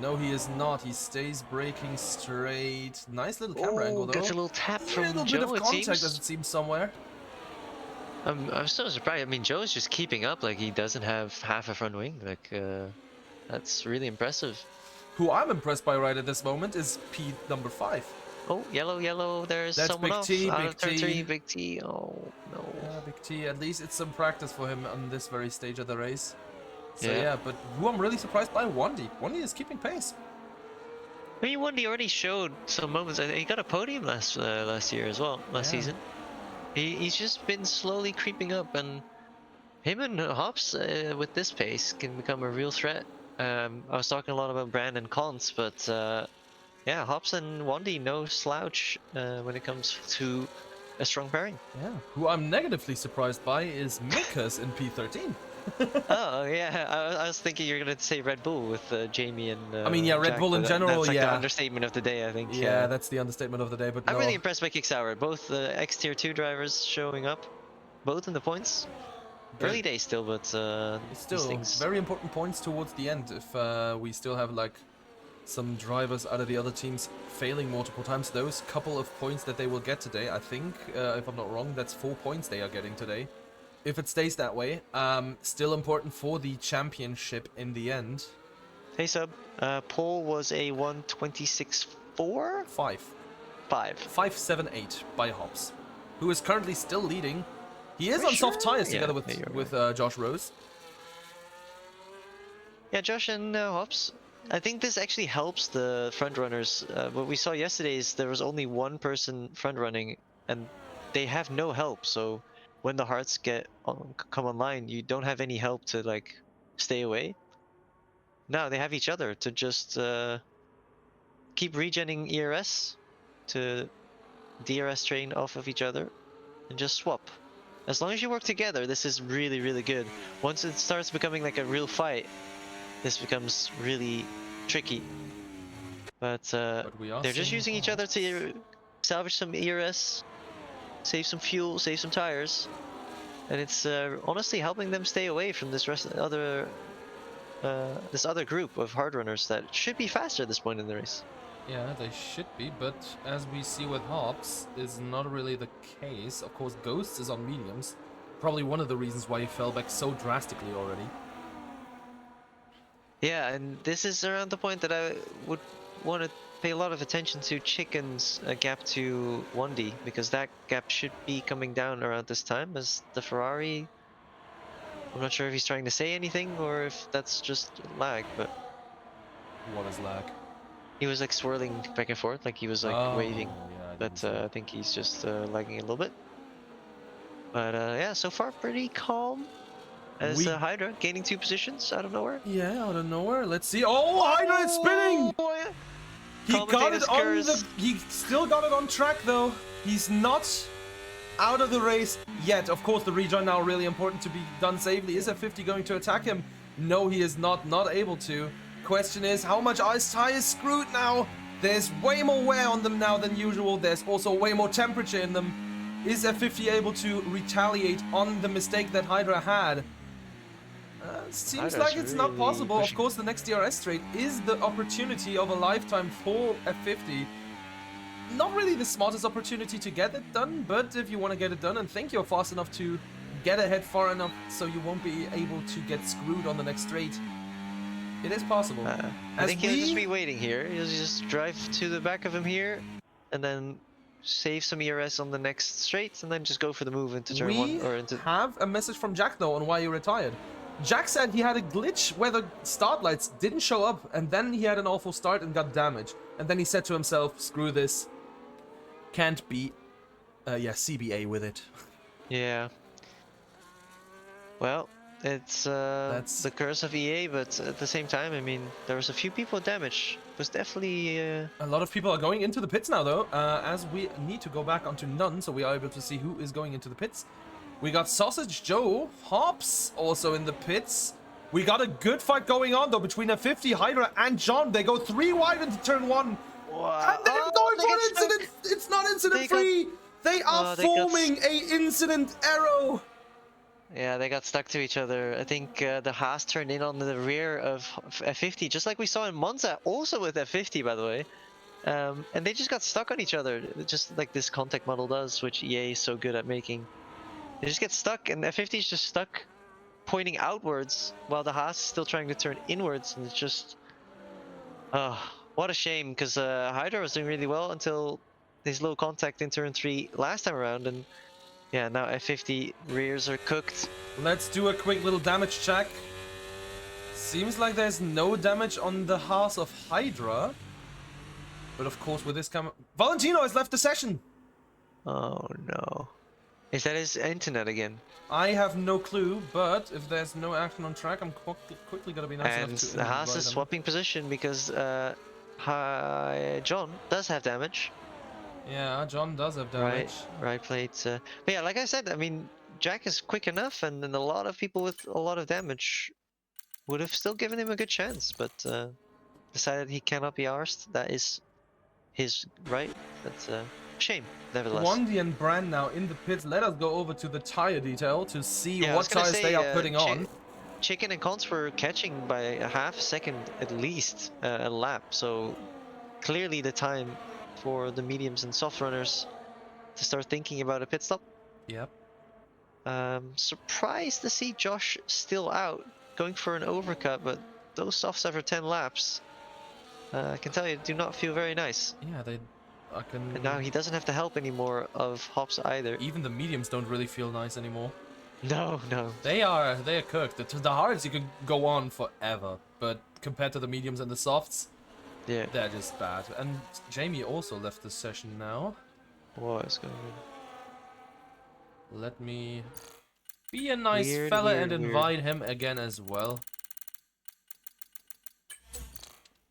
No, he is not. He stays braking straight. Nice little camera angle, though. Gets a little tap from little Joe, bit of contact, seems. as it seems, somewhere. I'm so surprised. I mean, Joe is just keeping up. Like, he doesn't have half a front wing. Like, that's really impressive. Who I'm impressed by right at this moment is P number 5. Oh, yellow. There's That's someone Big off. T, Out Big of turn T. 3, Big T. Oh, no. Yeah, Big T. At least it's some practice for him on this very stage of the race. So Yeah. yeah, but who I'm really surprised by, Wandy. Wandy is keeping pace. I mean, Wandy already showed some moments. He got a podium last year as well, last season. He's just been slowly creeping up, and him and Hobbs with this pace can become a real threat. I was talking a lot about Brandon Cons, but yeah, Hobbs and Wandy no slouch when it comes to a strong pairing. Yeah. Who I'm negatively surprised by is Mikas in P13. Oh yeah, I was thinking you're gonna say Red Bull with Jamie and I mean, yeah, Red Jack, Bull in but general, that's like the yeah. understatement of the day, I think. Yeah, that's the understatement of the day, but I'm really no. impressed by Kicksauer. Both the X Tier 2 drivers showing up, both in the points. They're Early days still, but these still things. very important points towards the end if we still have like some drivers out of the other teams failing multiple times. Those couple of points that they will get today, I think, if I'm not wrong, that's 4 points they are getting today. If it stays that way, still important for the championship in the end. Hey sub, Paul was a 126.4? 5. 5. 5.78 by Hobbs, who is currently still leading. He is Are you on soft sure? tires Yeah, together yeah, you're with right. Josh Rose. Yeah, Josh and Hops. I think this actually helps the front runners. What we saw yesterday is there was only one person front running, and they have no help. So when the hearts come online, you don't have any help to like stay away. No, they have each other to just keep regenning ERS to DRS train off of each other and just swap. As long as you work together, this is really, really good. Once it starts becoming like a real fight, this becomes really tricky. But We are they're just seeing using each other to salvage some ERS, save some fuel, save some tires, and it's honestly helping them stay away from this this other group of hard runners that should be faster at this point in the race. Yeah, they should be, but as we see with Hobbs, is not really the case. Of course, Ghost is on mediums. Probably one of the reasons why he fell back so drastically already. Yeah, and this is around the point that I would want to pay a lot of attention to Chicken's gap to 1D, because that gap should be coming down around this time as the Ferrari. I'm not sure if he's trying to say anything or if that's just lag, but What is lag? he was like swirling back and forth, like he was like Oh, waving. yeah, I didn't But see I it. think he's just lagging a little bit. But yeah, so far pretty calm as We, Hydra gaining 2 positions out of nowhere. yeah, out of nowhere. Let's see. Oh, Hydra is spinning! Oh, He got it commentator's on the. curse. He still got it on track though. He's not out of the race yet. Of course, the rejoin now really important to be done safely. Is F50 going to attack him? No, he is not able to. Question is, how much ice tie is screwed now? There's way more wear on them now than usual. There's also way more temperature in them. Is F50 able to retaliate on the mistake that Hydra had? Seems Hydra's like it's not really possible. pushing. Of course, the next DRS straight is the opportunity of a lifetime for F50. Not really the smartest opportunity to get it done, but if you want to get it done and think you're fast enough to get ahead far enough so you won't be able to get screwed on the next straight, it is possible. I think he'll just be waiting here. He'll just drive to the back of him here, and then save some ERS on the next straight, and then just go for the move into turn 1 or into. Have a message from Jack though on why he retired. Jack said he had a glitch where the start lights didn't show up, and then he had an awful start and got damaged. And then he said to himself, screw this. Can't be, CBA with it. Yeah. Well, it's That's the curse of EA, but at the same time, I mean, there was a few people damaged. It was definitely. a lot of people are going into the pits now, though, as we need to go back onto none, so we are able to see who is going into the pits. We got Sausage Joe, Hops also in the pits. We got a good fight going on, though, between F50, Hydra, and John. They go 3 wide into turn 1. Wow. And they're going for an incident! It's not incident free! They are forming a incident arrow! Yeah, they got stuck to each other. I think the Haas turned in on the rear of F50, just like we saw in Monza, also with F50, by the way. And they just got stuck on each other, just like this contact model does, which EA is so good at making. They just get stuck, and F50 is just stuck pointing outwards, while the Haas is still trying to turn inwards, and it's just... what a shame, because Hydra was doing really well until his low contact in turn 3 last time around, and yeah, now F50 rears are cooked. Let's do a quick little damage check. Seems like there's no damage on the Haas of Hydra. But of course, with this Valentino has left the session! Oh no. Is that his internet again? I have no clue, but if there's no action on track, I'm quickly gonna be nice and enough to the Haas invite is him. swapping position because John does have damage. Yeah, John does have damage. Right plate. But yeah, like I said, I mean, Jack is quick enough, and then a lot of people with a lot of damage would have still given him a good chance, but decided he cannot be arsed. That is his right. That's a shame, nevertheless. Wandy and Brand now in the pits. Let us go over to the tire detail to see Yeah, I what was gonna tires say, they are putting on. Chicken and Cons were catching by a half second at least a lap, so clearly the time for the mediums and soft runners to start thinking about a pit stop. Yep. Surprised to see Josh still out, going for an overcut, but those softs after 10 laps, I can tell you, do not feel very nice. Yeah, I can. And now he doesn't have the help anymore of Hops either. Even the mediums don't really feel nice anymore. No, no. They are cooked. The hards you could go on forever, but compared to the mediums and the softs, Yeah. they're just bad. And Jamie also left the session now. What is going on? Let me be a nice Weird, fella weird, and weird. invite him again as well.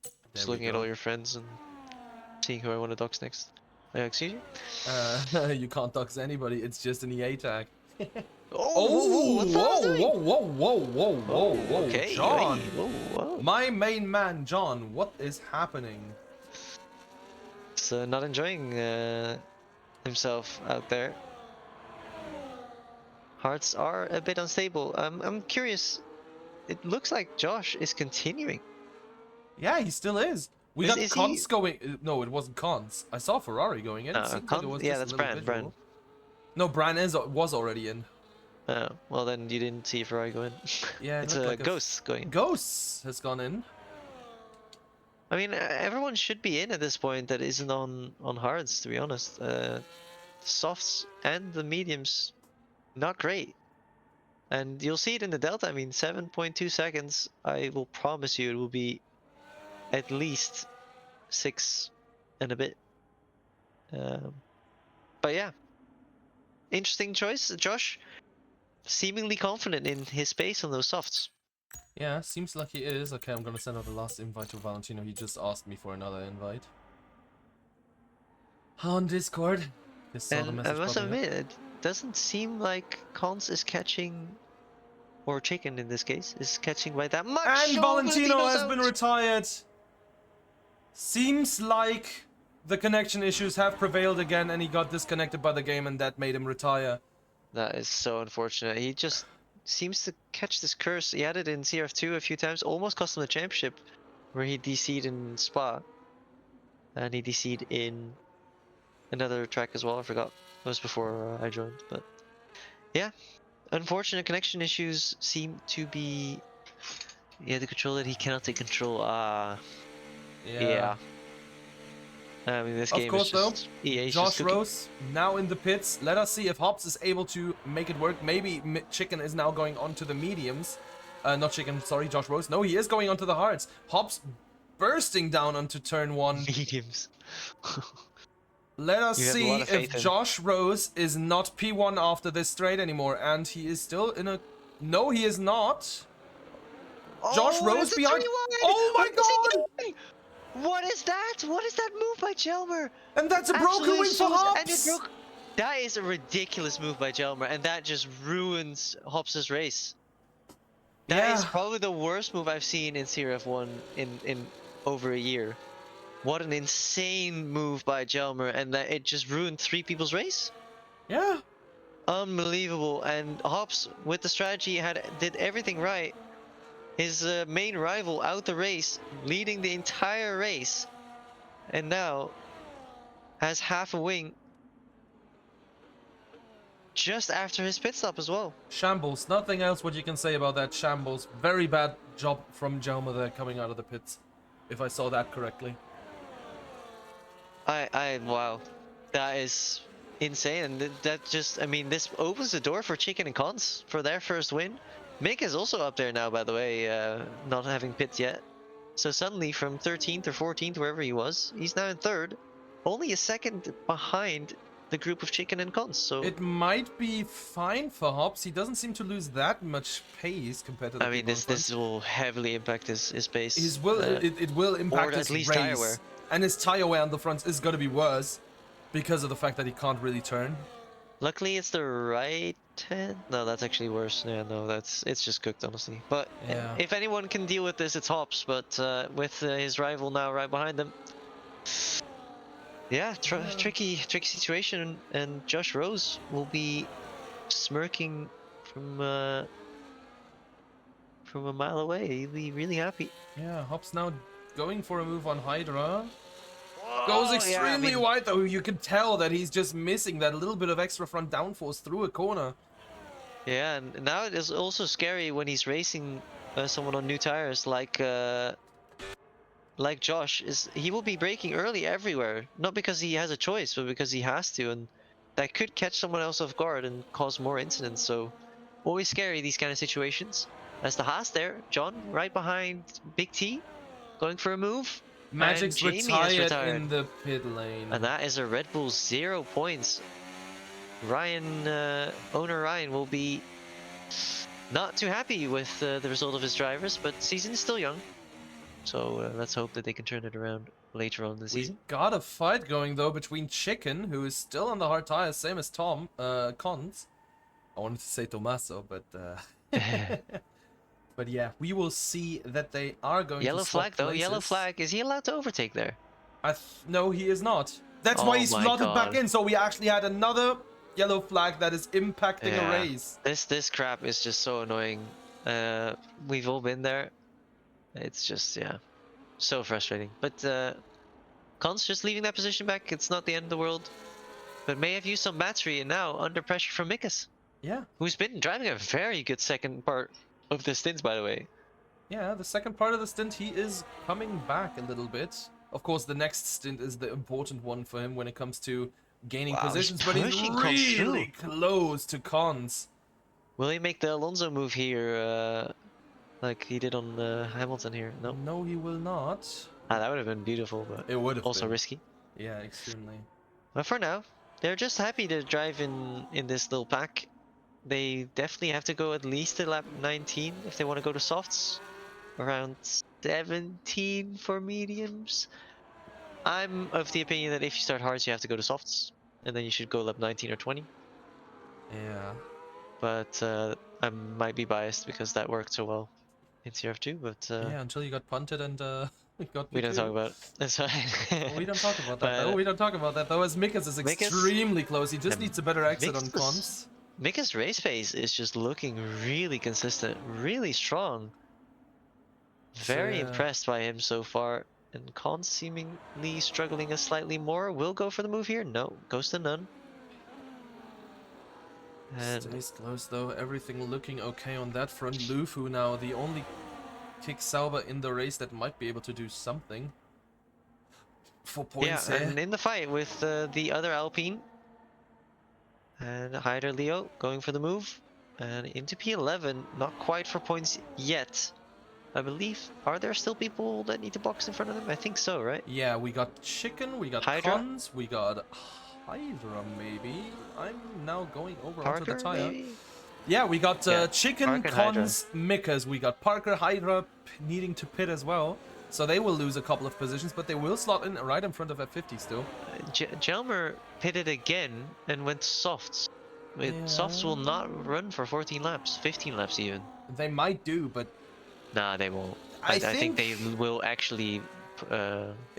Just There we looking at go. all your friends and seeing who I want to dox next. Excuse you? You can't dox anybody. It's just an EA tag. Oh, what's that doing? Whoa, Okay, John. hey, whoa. My main man, John. What is happening? He's not enjoying himself out there. Hearts are a bit unstable. I'm curious. It looks like Josh is continuing. Yeah, he still is. We Is- got is cons he- no, it wasn't cons. I saw Ferrari going in. It seems like it was yeah, just that's a little Bran. visual. No, Bran was already in. Oh, well then you didn't see Ferrari go in. Yeah, it It's looked a like Ghost going in. Ghosts has gone in. I mean, everyone should be in at this point that isn't on hards, to be honest. Softs and the mediums, not great. And you'll see it in the delta. I mean, 7.2 seconds. I will promise you it will be at least 6 and a bit. But yeah, interesting choice. Josh, seemingly confident in his space on those softs. Yeah, seems like he is. Okay, I'm gonna send out the last invite to Valentino. He just asked me for another invite. On Discord. Just saw the And I message must popping up. admit, it doesn't seem like Cons is catching, or Chicken in this case, is catching by that much. And Oh, Valentino has out. been retired. Seems like the connection issues have prevailed again and he got disconnected by the game and that made him retire. That is so unfortunate. He just seems to catch this curse. He had it in CRF2 a few times, almost cost him the championship, where he DC'd in Spa. And he DC'd in another track as well, I forgot. It was before I joined, but yeah. Unfortunate connection issues seem to be... Yeah, the controller, he cannot take control. Yeah. I mean, this Of game course, is just... EA's Josh just cooking. Rose now in the pits. Let us see if Hops is able to make it work. Maybe Chicken is now going on to the mediums. Not Chicken, sorry, Josh Rose. No, he is going on to the hards. Hops bursting down onto turn 1. Mediums. Let us You have a see lot of faith if in. Josh Rose is not P1 after this straight anymore. And he is still in a... No, he is not. Josh Rose it's a behind... 3-wide! Oh my What is he god! doing? What is that? What is that move by Jelmer? And that's a broken Absolutely wing for and it Hops! broke. That is a ridiculous move by Jelmer, and that just ruins Hops' race. That is Yeah. probably the worst move I've seen in CRF1 in over a year. What an insane move by Jelmer, and that it just ruined 3 people's race. Yeah. Unbelievable. And Hops, with the strategy, did everything right. His main rival out the race, leading the entire race, and now has half a wing just after his pit stop as well. Shambles. Nothing else what you can say about that. Shambles. Very bad job from Jelma there coming out of the pits. If I saw that correctly. Wow. That is insane. And that just, I mean, this opens the door for Chicken and Cons for their first win. Mick is also up there now, by the way, not having pits yet. So suddenly from 13th or 14th, wherever he was, he's now in 3rd. Only a second behind the group of Chicken and Cons. So It might be fine for Hops. He doesn't seem to lose that much pace compared to the I mean, people in front. this will heavily impact his pace. It will impact or his at least race. tire wear. And his tire wear on the front is going to be worse because of the fact that he can't really turn. Luckily, it's the right 10? No, that's actually worse. Yeah, no, it's just cooked, honestly. But Yeah. if anyone can deal with this, it's Hops. But with his rival now right behind him, yeah, tricky situation. And Josh Rose will be smirking from a mile away. He'll be really happy. Yeah, Hops now going for a move on Hydra. Goes Oh yeah, I extremely mean, wide though. You can tell that he's just missing that little bit of extra front downforce through a corner. yeah, and now it is also scary when he's racing someone on new tires like Josh. Is he will be braking early everywhere, not because he has a choice, but because he has to, and that could catch someone else off guard and cause more incidents. So always scary, these kind of situations. As the Haas there, John right behind Big T, going for a move, and Magic's Jamie has retired retired, in the pit lane. and that is a Red Bull 0 points. Ryan, owner Ryan will be not too happy with the result of his drivers, but season is still young, so let's hope that they can turn it around later on in the We season. got a fight going though between Chicken, who is still on the hard tires, same as Cons. I wanted to say Tommaso, but but yeah, we will see that they are going Yellow to swap flag though, places. yellow flag. Is he allowed to overtake there? No, he is not. That's why Oh he my slotted back god. in. So we actually had another yellow flag that is impacting a Yeah, race. this crap is just so annoying. We've all been there. It's just, yeah, so frustrating. But Con's just leaving that position back. It's not the end of the world. But may have used some battery and now under pressure from Mikas, Yeah, who's been driving a very good second part of the stints, by the way. yeah. The second part of the stint, he is coming back a little bit. Of course, the next stint is the important one for him when it comes to gaining Wow, he's positions, but he's pushing Cons through. really close to Cons. Will he make the Alonso move here, like he did on Hamilton here? No. No, he will not. Ah, that would have been beautiful, but It would have also been. risky. Yeah, extremely. But for now, they're just happy to drive in this little pack. They definitely have to go at least to lap 19 if they want to go to softs. Around 17 for mediums. I'm of the opinion that if you start hards, you have to go to softs, and then you should go lap 19 or 20. Yeah. But I might be biased because that worked so well in CRF2. But Yeah, until you got punted and got we don't talk P2. about it. That's fine. We don't talk about that though. But We don't talk about that though. As Mikas is Mikas, extremely close. He just um, needs a better exit on Mikas, Cons. Mika's race pace is just looking really consistent, really strong. So Very yeah. impressed by him so far. And Khan seemingly struggling a slightly more. Will go for the move here? No, goes to none. And Stays close though. Everything looking okay on that front. Lufu now the only kick Sauber in the race that might be able to do something. 4 points yeah, here. and in the fight with the other Alpine. And Hyder Leo going for the move. And into P11, not quite for points yet. I believe. Are there still people that need to box in front of them? I think so, right? Yeah, we got Chicken, we got Hydra? Cons, we got Hydra maybe. I'm now going over onto Parker, the tire. maybe? Yeah, we got Yeah, Chicken, Parker and Hydra. Cons, Mikas. We got Parker, Hydra needing to pit as well. So they will lose a couple of positions, but they will slot in right in front of F50 still. Jelmer pitted again and went softs. Softs will not run for 14 laps, 15 laps even. They might do, but Nah, they won't. I I think they think will actually.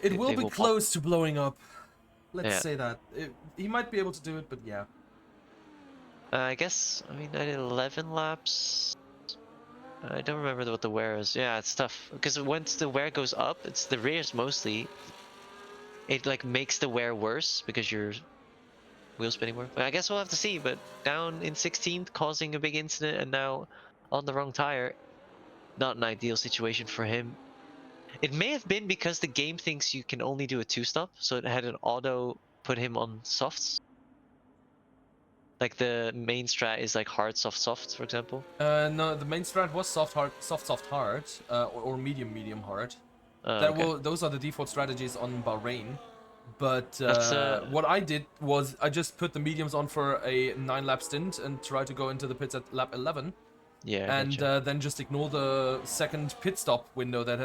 it will they be pop. close to blowing up. Let's Yeah. say that. He might be able to do it, but yeah. I guess. I mean, I did 11 laps. I don't remember what the wear is. Yeah, it's tough because once the wear goes up, it's the rears mostly. It like makes the wear worse because your wheel spinning more. But I guess we'll have to see. But down in 16th, causing a big incident, and now on the wrong tire. Not an ideal situation for him. It may have been because the game thinks you can only do a 2-stop, so it had an auto put him on softs. Like the main strat is like hard, soft, soft, for example. No, the main strat was soft, hard, soft, hard, or medium, medium, hard. Okay. Those are the default strategies on Bahrain. But That's what I did was I just put the mediums on for a 9-lap stint and tried to go into the pits at lap 11. Yeah, and gotcha. then just ignore the second pit stop window that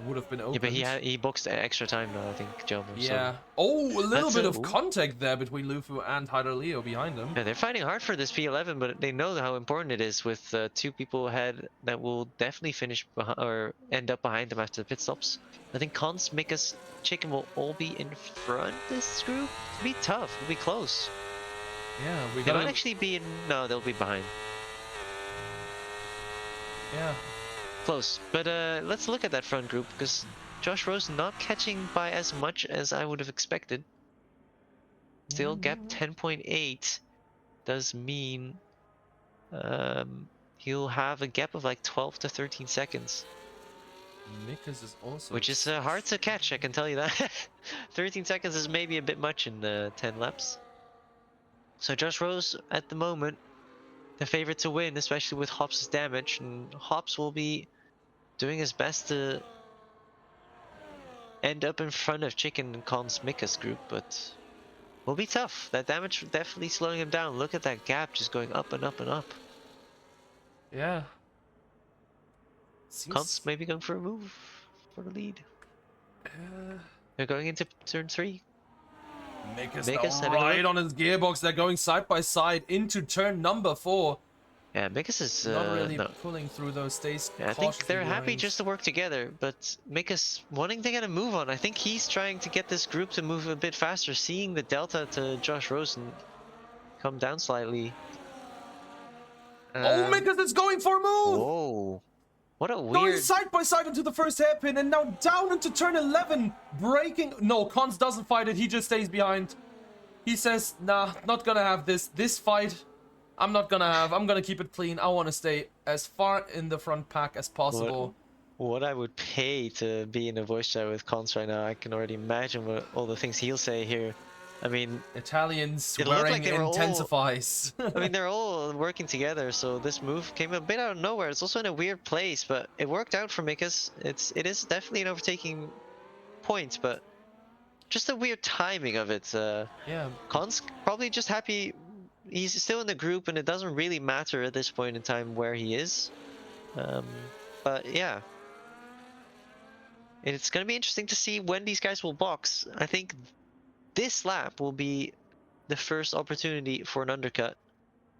would have been Yeah, but opened. he boxed extra time now, I think, Jelmer. So Yeah. Oh, a little that's bit a of contact there between Lufu and Hydra Leo behind him. yeah, they're fighting hard for this P11, but they know how important it is with 2 people ahead that will definitely finish or end up behind them after the pit stops. I think Cons, Mikas, Chicken will all be in front this group. It'll be tough. It'll be close. Yeah, we They got might to. actually be in. No, they'll be behind. Yeah. Close. But let's look at that front group because Josh Rose not catching by as much as I would have expected. Still gap 10.8 does mean he'll have a gap of like 12 to 13 seconds. Mikas is also. Which is hard to catch, I can tell you that. 13 seconds is maybe a bit much in 10 laps. So Josh Rose, at the moment, the favorite to win, especially with Hops' damage. And Hops will be doing his best to end up in front of Chicken and Con's Mika's group, but will be tough. That damage definitely slowing him down. Look at that gap just going up and up and up. Yeah. Con's Seems. maybe going for a move for the lead. Uh, They're going into turn 3. Mikas Mikas now having a right look. on his gearbox. They're going side by side into turn number 4. Yeah, Mikas is Not really no. pulling through those stays Yeah, I think cautiously they're happy behind. just to work together, but Mikas wanting to get a move on. I think he's trying to get this group to move a bit faster, seeing the delta to Josh Rosen come down slightly. Oh, Mikas is going for a move! Whoa. What a Going weird. side by side into the first hairpin and now down into turn 11. Breaking. No, Cons doesn't fight it. He just stays behind. He says, nah, not gonna have this. This fight, I'm not gonna have. I'm gonna keep it clean. I want to stay as far in the front pack as What possible. what I would pay to be in a voice chat with Cons right now. I can already imagine what all the things he'll say here. I mean, Italian it looked like swearing they were all. intensifies. I mean, they're all working together, so this move came a bit out of nowhere. It's also in a weird place, but it worked out for Mikas. It is definitely an overtaking point, but just the weird timing of it. Yeah, Khan's probably just happy he's still in the group, and it doesn't really matter at this point in time where he is. But yeah, it's gonna be interesting to see when these guys will box. I think this lap will be the first opportunity for an undercut,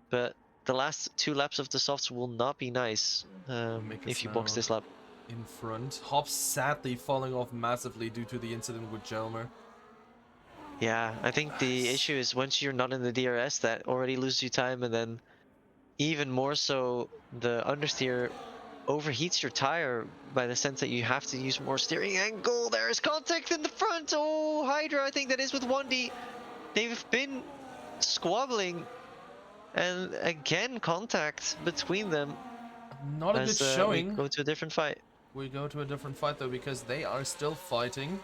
but the last 2 laps of the softs will not be nice Mikas if you box now this lap. in front. Hops sadly falling off massively due to the incident with Jelmer. Yeah, I think the issue is once you're not in the DRS, that already loses you time, and then even more so, the understeer overheats your tire by the sense that you have to use more steering angle. There's contact in the front. Oh, Hydra, I think that is with 1D. They've been squabbling, and again, contact between them Not a good as we showing. go to a different fight. We go to a different fight though because they are still fighting.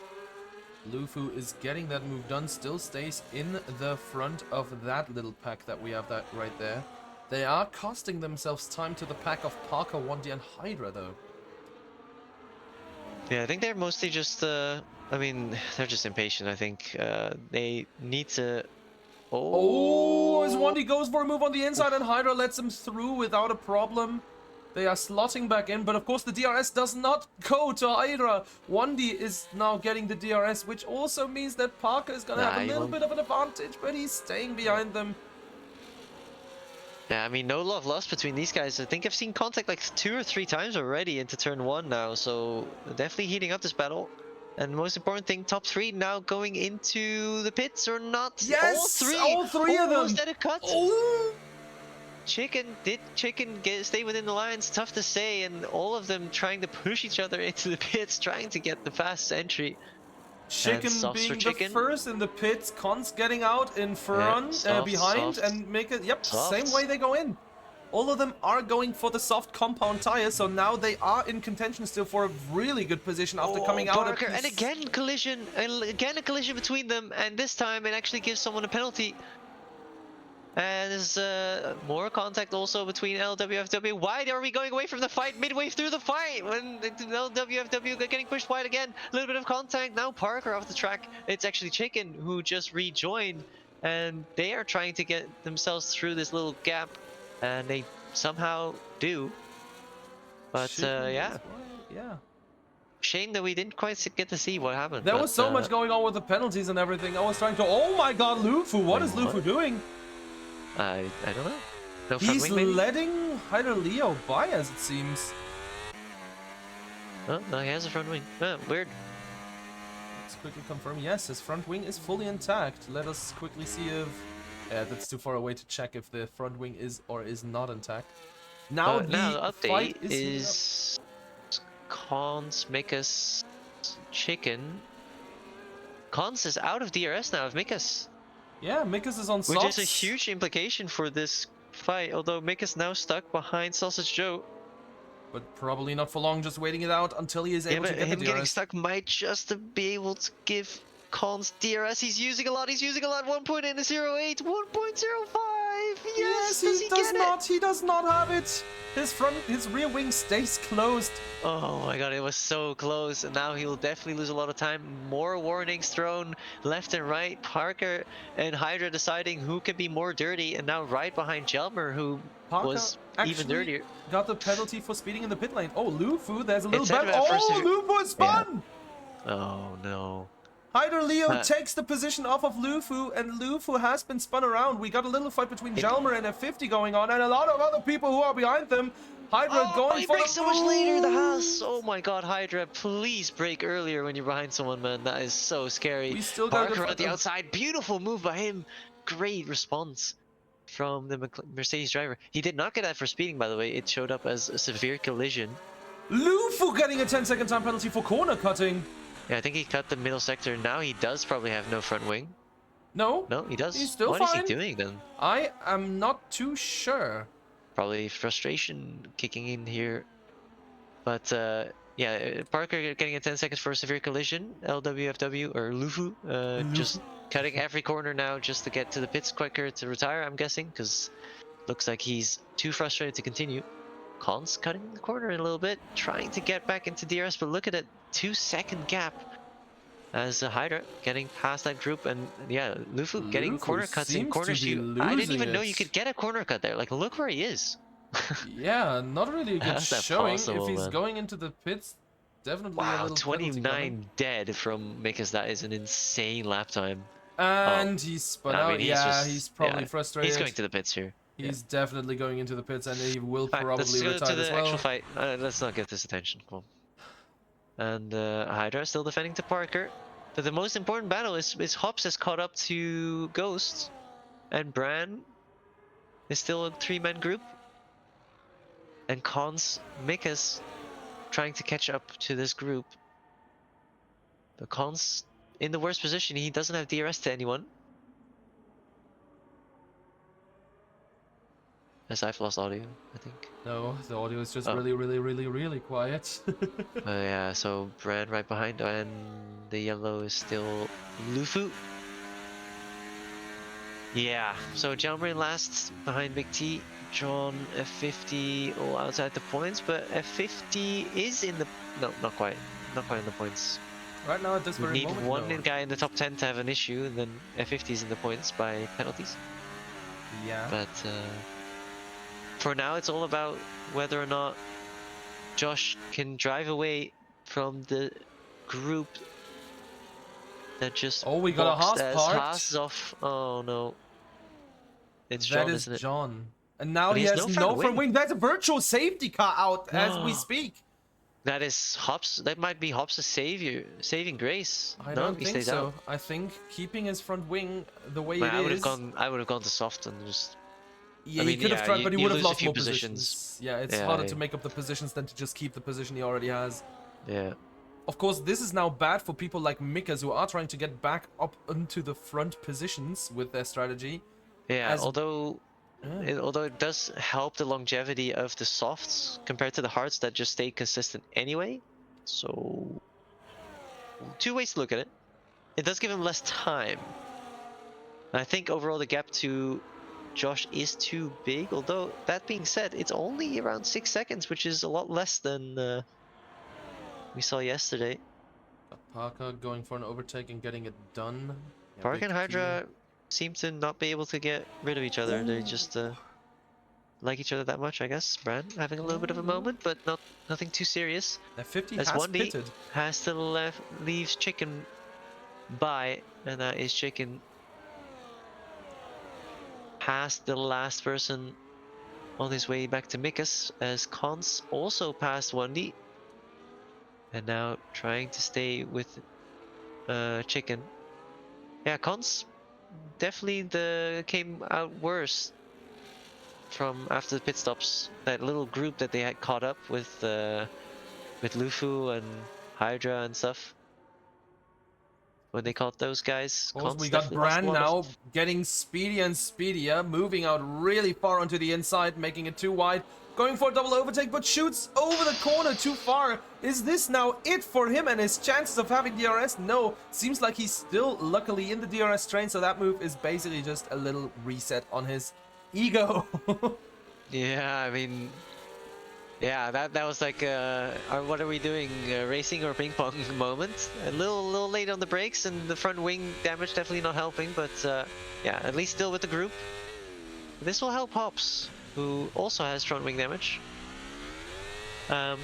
Lufu is getting that move done, still stays in the front of that little pack that we have that right there. They are costing themselves time to the pack of Parker, 1D, and Hydra though. Yeah, I think they're mostly just, I mean, they're just impatient, I think. They need to... Oh, as Oh! 1D goes for a move on the inside and Hydra lets him through without a problem. They are slotting back in, but of course the DRS does not go to Hydra. 1D is now getting the DRS, which also means that Parker is going to have Nah, a he little won't. bit of an advantage, but he's staying behind them. Yeah, I mean, no love lost between these guys. I think I've seen contact like 2 or 3 times already into turn 1 now, so definitely heating up this battle. And most important thing, top 3 now going into the pits or not? All Yes! 3! All three of Oh, is them! that a cut? Oh! Did Chicken stay within the lines? Tough to say, and all of them trying to push each other into the pits, trying to get the fast entry. And Chicken softs for being the Chicken. first in the pits, Cons getting out in Yeah, front, soft, behind, soft, and make it, yep, same way softs. they go in. All of them are going for the soft compound tire, so now they are in contention still for a really good position after Oh, coming out at Parker, and P6. again collision, and again a collision between them, and this time it actually gives someone a penalty. And there's more contact also between LWFW. Why are we going away from the fight midway through the fight when the LWFW are getting pushed wide again? A little bit of contact, now Parker off the track. It's actually Chicken who just rejoined, and they are trying to get themselves through this little gap, and they somehow do. But Shipment yeah, is wide, yeah. shame that we didn't quite get to see what happened. There but, was so much going on with the penalties and everything. I was trying to. Oh my God, Lufu! What wait, is Lufu doing? I don't know. No front He's wing, maybe? letting Hyder Leo by, as it seems. Oh, no, he has a front wing. Weird. Let's quickly confirm. Yes, his front wing is fully intact. Let us quickly see if. Yeah, that's too far away to check if the front wing is or is not intact. Now Now the the fight update is Cons Mikas Chicken. Cons is out of DRS now of Mikas, Yeah, Mikas is on which softs. is a huge implication for this fight. Although Mikas now stuck behind Sausage Joe. But probably not for long, just waiting it out until he is Yeah, able but to get him the getting DRS. stuck might just be able to give Cons DRS. He's using a lot. He's using a lot. 1.08, 1.05. Yes, does he does get not. it? He does not have it. His rear wing stays closed. Oh my god, it was so close, and now he'll definitely lose a lot of time. More warnings thrown left and right. Parker and Hydra deciding who can be more dirty, and now right behind Jelmer, who Parker was even actually dirtier. got the penalty for speeding in the pit lane. Oh, Lufu, there's a little Instead bad. of at first, Oh, Lufu is yeah. spun! Oh no. Hyder Leo Uh, takes the position off of Lufu, and Lufu has been spun around. We got a little fight between Jalmer and F50 going on, and a lot of other people who are behind them. Hydra Oh, going he for breaks the so much later, the Haas. boost. Oh my god, Hydra, please break earlier when you're behind someone, man. That is so scary. We still got a good Parker fight at the though. outside. Beautiful move by him. Great response from the Mercedes driver. He did not get that for speeding, by the way. It showed up as a severe collision. Lufu getting a 10-second time penalty for corner cutting. Yeah, I think he cut the middle sector. Now he does probably have no front wing. No, No, he does. he's still What is he fine. doing then? I am not too sure. Probably frustration kicking in here. But yeah, Parker getting a 10 seconds for a severe collision. LWFW or Lufu, just cutting every corner now just to get to the pits quicker to retire, I'm guessing, because looks like he's too frustrated to continue. Cons cutting the corner a little bit, trying to get back into DRS, but look at that 2-second gap as Hydra getting past that group, and yeah, Lufu getting Lufu corner cuts in seems to corners. be I didn't losing even know you it. could get a corner cut there. Like, look where he is. Yeah, not really a good How's that showing. possible, If he's man? going into the pits, definitely a Wow, little penalty coming. 29 dead from Mikas. That is an insane lap time. And he's spun I out. mean, Yeah, he's probably frustrated. He's going to the pits here. He's definitely going into the pits, and he will Alright, let's probably go retire to as the well. actual fight. Let's not get this attention. Come on. And Hydra still defending to Parker. But the most important battle is Hops has caught up to Ghost. And Bran is still a 3-man group. And Cons Mikas trying to catch up to this group. The Cons in the worst position. He doesn't have DRS to anyone. As I've lost audio, I think. No, the audio is just really quiet. Yeah, so Bran right behind, and the yellow is still Lufu. Yeah, so Jalmarin last behind Big T. John F50 all outside the points, but F50 is in the... No, not quite. Not quite in the points. Right now at this We very need moment, one no. guy in the top 10 to have an issue, and then F50 is in the points by penalties. Yeah. But for now, it's all about whether or not Josh can drive away from the group that just Oh, we got a Haas parked. Haas is off. Oh no. It's That John, is isn't it? John. And now But he he has has no no front front wing. wing. That's a virtual safety car out as we No. speak. That is Hops. That might be Hops' saving grace. I No, don't he think stays so. out. I think keeping his front wing the way Man, it I would is. have gone to soft and just. Yeah, I he mean, could have yeah, tried, but he you would have lose a lost few more positions. positions. Yeah, it's Yeah, harder yeah. to make up the positions than to just keep the position he already has. Yeah. Of course, this is now bad for people like Mikas who are trying to get back up into the front positions with their strategy. Yeah, As- although it does help the longevity of the softs compared to the hards that just stay consistent anyway. So, two ways to look at it. It does give him less time. And I think overall the gap to Josh is too big. Although that being said, it's only around 6 seconds, which is a lot less than we saw yesterday. Parker going for an overtake and getting it done. Yeah, Park Big and T. Hydra seem to not be able to get rid of each other. They Ooh. just like each other that much, I guess. Bran having a little bit of a moment, but nothing too serious. That 50 As has 1D pitted. has to leaves Chicken by, and that is Chicken past the last person on his way back to Mikas, as Cons also passed 1D, and now trying to stay with Chicken. Yeah, Cons definitely came out worse from after the pit stops. That little group that they had caught up with Lufu and Hydra and stuff. When they caught those guys, Of course, we Cons got definitely lost a Bran lot of. now getting speedier and speedier, moving out really far onto the inside, making it too wide, going for a double overtake, but shoots over the corner too far. Is this now it for him and his chances of having DRS? No, seems like he's still luckily in the DRS train, so that move is basically just a little reset on his ego. Yeah, I mean, yeah, that was like what are we doing, racing or ping pong moment? A little late on the brakes, and the front wing damage definitely not helping. But yeah, at least still with the group. This will help Hops, who also has front wing damage. But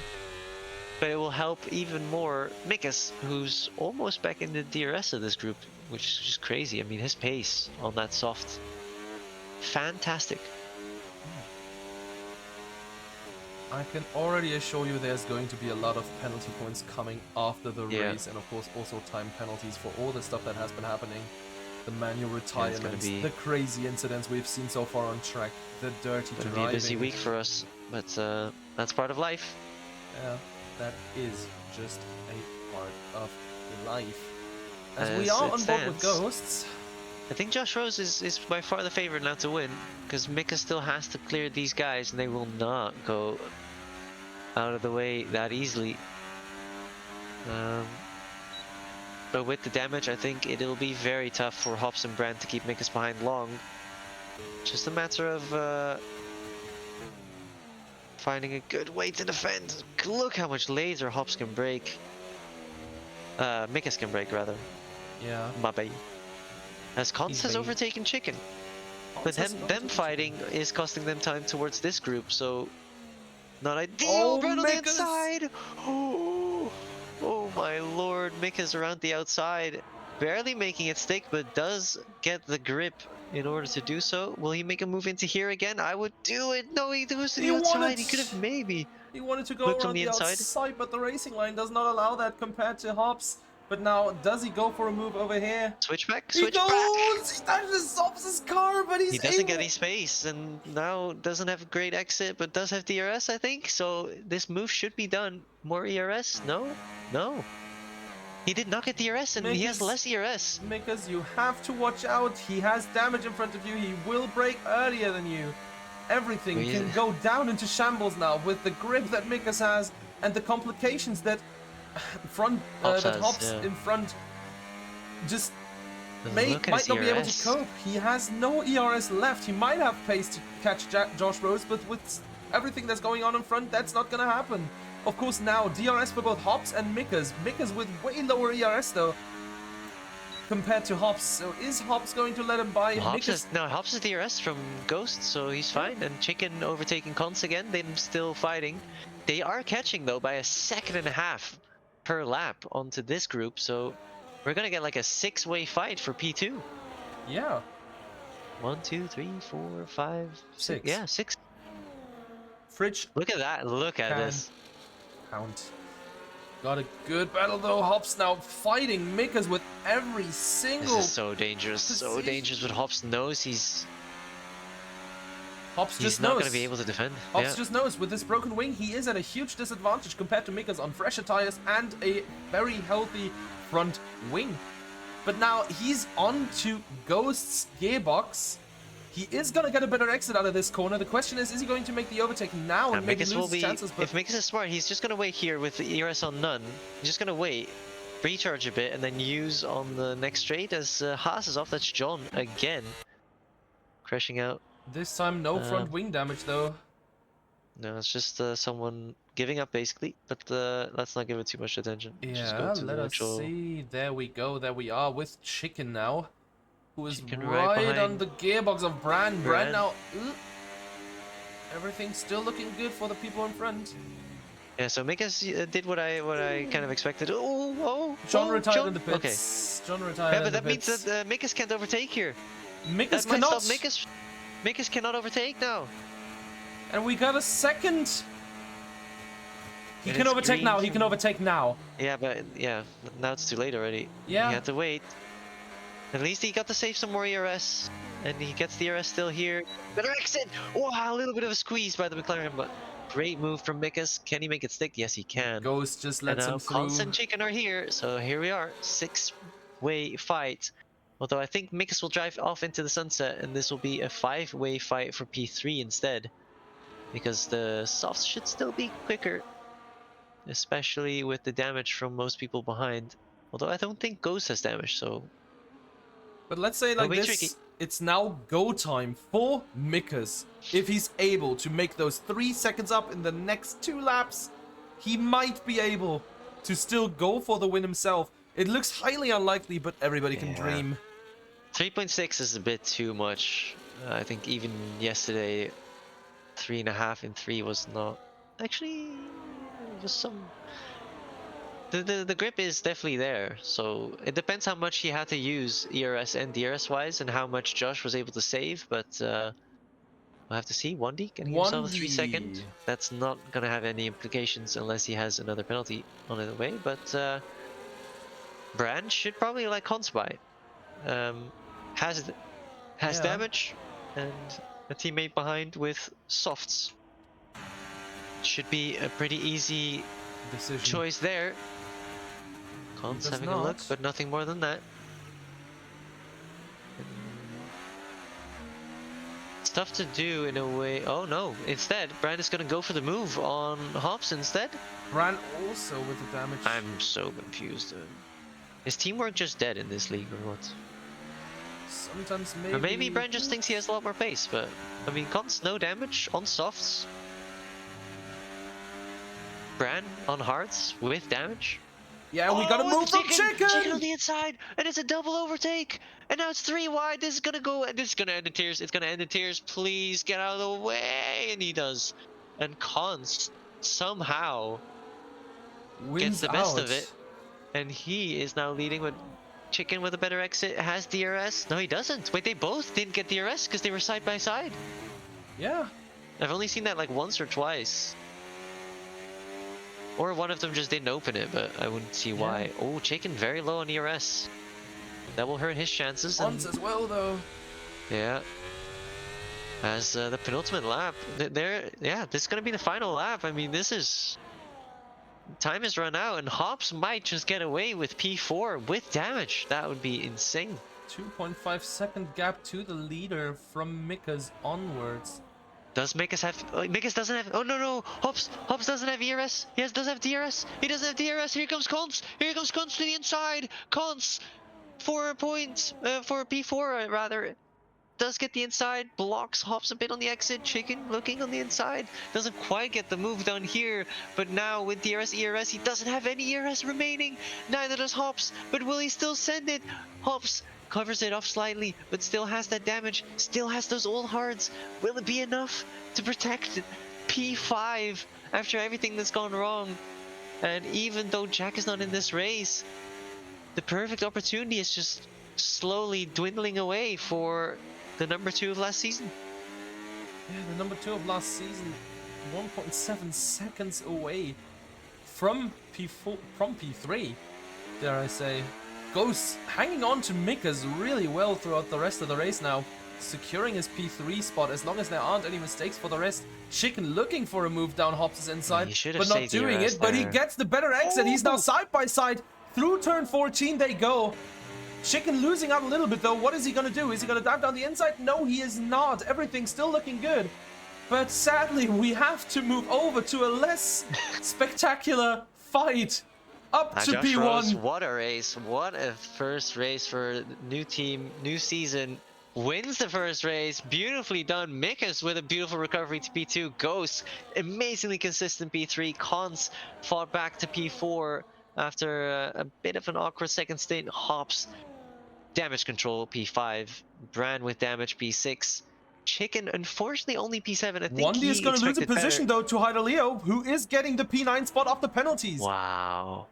it will help even more Mikas, who's almost back in the DRS of this group, which is just crazy. I mean, his pace on that soft, fantastic. I can already assure you there's going to be a lot of penalty points coming after the race, and of course also time penalties for all the stuff that has been happening. The manual retirements, the crazy incidents we've seen so far on track, the dirty driving. It'll be a busy week for us, but that's part of life. Yeah, that is just a part of life. As we are on board with Ghosts, I think Josh Rose is by far the favorite now to win, because Mika still has to clear these guys, and they will not go out of the way that easily. But with the damage, I think it'll be very tough for Hops and Brand to keep Mikas behind long. Just a matter of finding a good way to defend. Look how much laser Hops can break. Mikas can break, rather. Yeah. Mabe. As Cons has overtaken Chicken. But them fighting is costing them time towards this group, so not ideal. Oh, Brand on the inside! Oh my lord, Mika's around the outside. Barely making it stick, but does get the grip in order to do so. Will he make a move into here again? I would do it! No, he goes to the outside. He could have maybe. He wanted to go around the outside, but the racing line does not allow that compared to Hops. But now, does he go for a move over here? Switchback? He goes! He touches Hops' car, but he doesn't get any space, and now doesn't have a great exit, but does have DRS, I think. So this move should be done. More ERS? No? No. He did not get DRS, and he has less ERS. Mikas, you have to watch out. He has damage in front of you. He will break earlier than you. Everything can go down into shambles now with the grip that Mikas has and the complications that Hops in front just might not be able to cope. He has no ERS left. He might have pace to catch Josh Rose, but with everything that's going on in front, that's not gonna happen. Of course, now DRS for both Hops and Mikas. Mikas with way lower ERS though compared to Hops. So is Hops going to let him by? Hops is DRS from Ghost, so he's fine. And Chicken overtaking Cons again. They're still fighting. They are catching though by a second and a half per lap onto this group, so we're gonna get like a 6-way fight for P2. Yeah. 1, 2, 3, 4, 5, 6. Yeah, 6. Fridge. Look at that. Look at this. Count. Got a good battle though. Hops now fighting Mikas with every single. This is so dangerous. So dangerous. But Hops knows he's not going to be able to defend. Hops just knows with this broken wing, he is at a huge disadvantage compared to Mikas on fresher tires and a very healthy front wing. But now he's on to Ghost's gearbox. He is going to get a better exit out of this corner. The question is he going to make the overtake now and maybe lose his chances? If Mikas is smart, he's just going to wait here with the ERS on none. He's just going to wait, recharge a bit, and then use on the next straight as Haas is off. That's John again. Crashing out. This time, no front wing damage, though. No, it's just someone giving up, basically. But let's not give it too much attention. Yeah, let us see. There we go. There we are with Chicken now. Who is right on the gearbox of Bran. Bran now... Everything's still looking good for the people in front. Yeah, so Mikas did what I kind of expected. John retired in the Okay. pits. John retired Yeah, in but the that means pits. that Mikas can't overtake here. Mikas That might stop cannot. Mikas. Mikas cannot overtake now. And we got a second. He And can it's overtake green now. He can from... overtake now. Yeah, but yeah, now it's too late already. Yeah. He had to wait. At least he got to save some more ERS, and he gets the ERS still here. Better exit! Wow, a little bit of a squeeze by the McLaren, but great move from Mikas. Can he make it stick? Yes, he can. Ghost just And lets him now Cons through. and Chicken are here, so here we are, 6-way fight. Although I think Mikas will drive off into the sunset, and this will be a 5-way fight for P3 instead, because the softs should still be quicker, especially with the damage from most people behind. Although I don't think Ghost has damage, so But let's say it'll like be tricky. this, it's now go time for Mikas. If he's able to make those 3 seconds up in the next 2 laps, he might be able to still go for the win himself. It looks highly unlikely, but everybody can dream. 3.6 is a bit too much. I think even yesterday, 3.5 in 3 was not... Actually, it was some... The grip is definitely there, so it depends how much he had to use ERS and DRS wise and how much Josh was able to save, but we'll have to see. 1D getting himself a 3 second. 1D. That's not gonna have any implications unless he has another penalty on the way, but Brand should probably like Consby. Has Yeah. damage and a teammate behind with softs. Should be a pretty easy Decision. choice there. Cons having a look, but nothing more than that. It's tough to do in a way. Oh no, instead, Brand is gonna go for the move on Hops instead. Brand also with the damage. I'm so confused. Is teamwork just dead in this league or what? Sometimes maybe... Or maybe Brand just thinks he has a lot more pace, but I mean, Cons no damage on softs. Brand on hards with damage. Yeah, we gotta move from Chicken! Chicken on the inside, and it's a double overtake! And now it's 3 wide, this is gonna go, this is gonna end in tears, it's gonna end in tears, please get out of the way! And he does. And Cons somehow gets the best of it. And he is now leading with Chicken with a better exit, has DRS. No, he doesn't. Wait, they both didn't get DRS because they were side by side. Yeah. I've only seen that like once or twice. Or one of them just didn't open it, but I wouldn't see why. Oh, Chicken very low on ERS. That will hurt his chances. Once as well, though. Yeah. As the penultimate lap. Yeah, this is going to be the final lap. I mean, this is... Time has run out, and Hops might just get away with P4 with damage. That would be insane. 2.5 second gap to the leader from Mikas onwards. Does Mikas have... Mikas doesn't have... Oh, no. Hops doesn't have ERS. He does have DRS. He doesn't have DRS. Here comes Cons. Here comes Cons to the inside. Cons, 4 points. For P4, rather. Does get the inside. Blocks Hops a bit on the exit. Chicken looking on the inside. Doesn't quite get the move down here. But now with DRS, ERS, he doesn't have any ERS remaining. Neither does Hops. But will he still send it? Hops covers it off slightly, but still has that damage, still has those old hards. Will it be enough to protect P5 after everything that's gone wrong? And even though Jack is not in this race, the perfect opportunity is just slowly dwindling away for the number 2 of last season. Yeah, the number 2 of last season, 1.7 seconds away from P4, from P3, dare I say. Ghost hanging on to Mikas really well throughout the rest of the race now, securing his P3 spot as long as there aren't any mistakes for the rest. Chicken looking for a move down Hops' inside, but not doing it, but he gets the better exit. He's now side by side through turn 14 they go. Chicken losing out a little bit though. What is he gonna do? Is he gonna dive down the inside? No, he is not. Everything's still looking good. But sadly, we have to move over to a less spectacular fight. Up to Josh P1. Rose, what a race. What a first race for new team, new season. Wins the first race. Beautifully done. Mikas with a beautiful recovery to P2. Ghost, amazingly consistent P3. Cons fought back to P4 after a bit of an awkward second stint. Hops, damage control P5. Brand with damage P6. Chicken, unfortunately, only P7. I think Wandy is he going to lose a expected position, better. though, to Hyder who is getting the P9 spot off the penalties. Wow.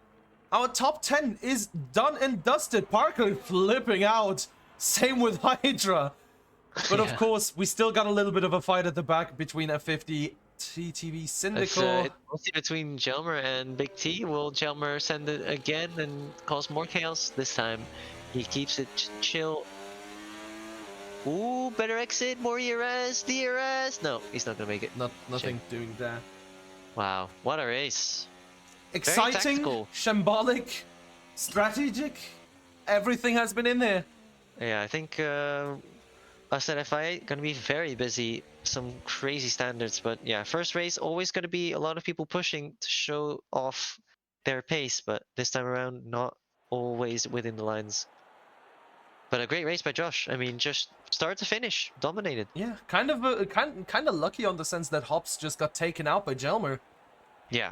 Our top 10 is done and dusted. Parker flipping out. Same with Hydra. But of Yeah. course, we still got a little bit of a fight at the back between F50, TTV, Syndical. It's mostly between Jelmer and Big T. Will Jelmer send it again and cause more chaos? This time, he keeps it chill. Ooh, better exit, more ERS, DRS. No, he's not gonna make it. Nothing doing that. Wow, what a race. Very Exciting, tactical. shambolic, strategic. Everything has been in there. Yeah, I think us at FIA gonna be very busy. Some crazy standards, but yeah, first race always gonna be a lot of people pushing to show off their pace, but this time around, not always within the lines. But a great race by Josh. I mean, just start to finish, dominated. Yeah, kind of lucky on the sense that Hops just got taken out by Jelmer. Yeah,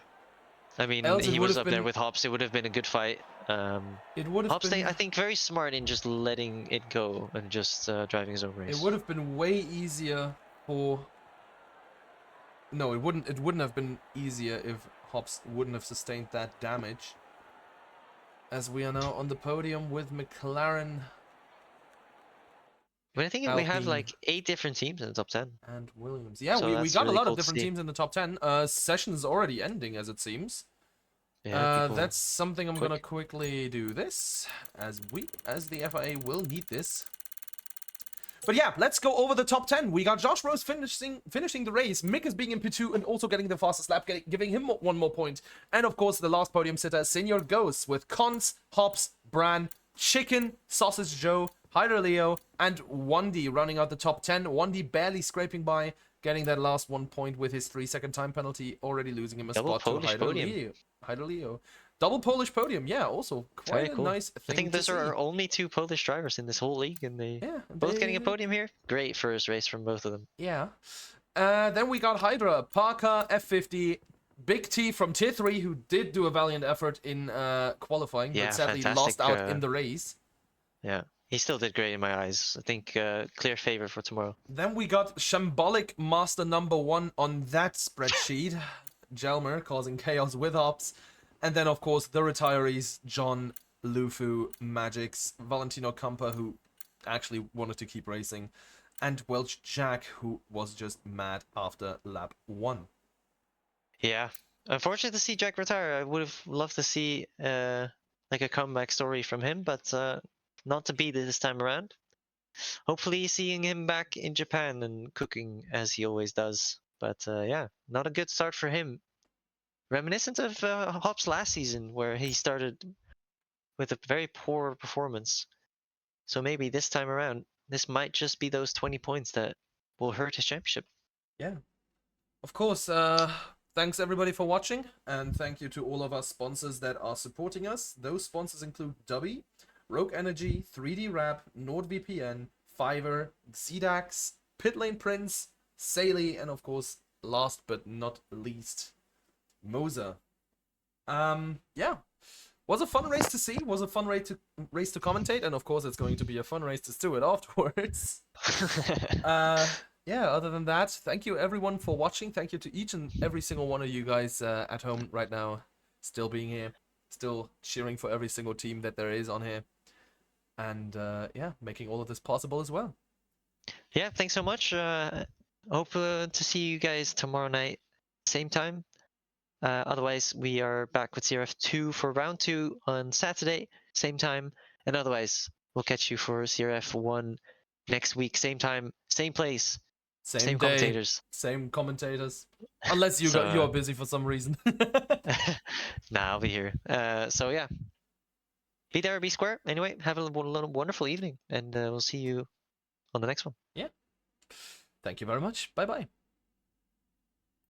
I mean, Else it he would was have up there been. with Hops. It would have been a good fight. It would have Hops, been. I think, very smart in just letting it go and just driving his own race. It would have been way easier for. No, it wouldn't. It wouldn't have been easier if Hops wouldn't have sustained that damage. As we are now on the podium with McLaren. But I think we have Alpine, like 8 different teams in the top 10. and Williams. Yeah, So we that's got a really lot cool of to different see. teams in the top 10. Session's already ending, as it seems. Yeah, That's something I'm quick. gonna quickly do this, as the FIA will need this. But yeah, let's go over the top 10. We got Josh Rose finishing the race. Mick is being in P2 and also getting the fastest lap, giving him one more point. And of course, the last podium sitter, Senior Ghost, with Cons, Hops, Bran, Chicken, Sausage Joe, Hyder Leo, and Wandy running out the top 10. Wandy barely scraping by, getting that last 1 point with his 3-second time penalty, already losing him a Double spot to Polish podium. Hyder Leo. Double Polish podium, yeah, also quite Very a cool. nice thing I think to those see. are our only 2 Polish drivers in this whole league, and Yeah, both getting a podium here. Great first race from both of them. Yeah. Then we got Hydra, Parker, F50, Big T from Tier 3, who did do a valiant effort in qualifying, Yeah, but sadly fantastic, lost out in the race. Yeah, he still did great in my eyes. I think clear favorite for tomorrow. Then we got Shambolic Master number 1 on that spreadsheet, Jelmer causing chaos with Hops. And then, of course, the retirees, John, Lufu, Magix, Valentino Campa, who actually wanted to keep racing, and Welch Jack, who was just mad after lap 1. Yeah, unfortunate to see Jack retire. I would have loved to see like a comeback story from him, but not to be this time around. Hopefully seeing him back in Japan and cooking as he always does. But yeah, not a good start for him. Reminiscent of Hops last season, where he started with a very poor performance. So maybe this time around, this might just be those 20 points that will hurt his championship. Yeah. Of course, thanks everybody for watching, and thank you to all of our sponsors that are supporting us. Those sponsors include Dubby, Rogue Energy, 3D Rap, NordVPN, Fiverr, Xedax, Pitlane Prince, Saley, and of course, last but not least, Moser. Yeah. Was a fun race to see, was a fun race to commentate, and of course it's going to be a fun race to stew it afterwards. Yeah, other than that, thank you everyone for watching. Thank you to each and every single one of you guys at home right now, still being here, still cheering for every single team that there is on here, and yeah, making all of this possible as well. Yeah, thanks so much. Hope to see you guys tomorrow night, same time. Otherwise, we are back with CRF2 for round 2 on Saturday, same time. And otherwise, we'll catch you for CRF1 next week, same time, same place, Same day, commentators. same commentators. Unless you So, you're busy for some reason. nah, I'll be here. So yeah, be there, be square. Anyway, have a wonderful evening, and we'll see you on the next one. Yeah. Thank you very much. Bye bye.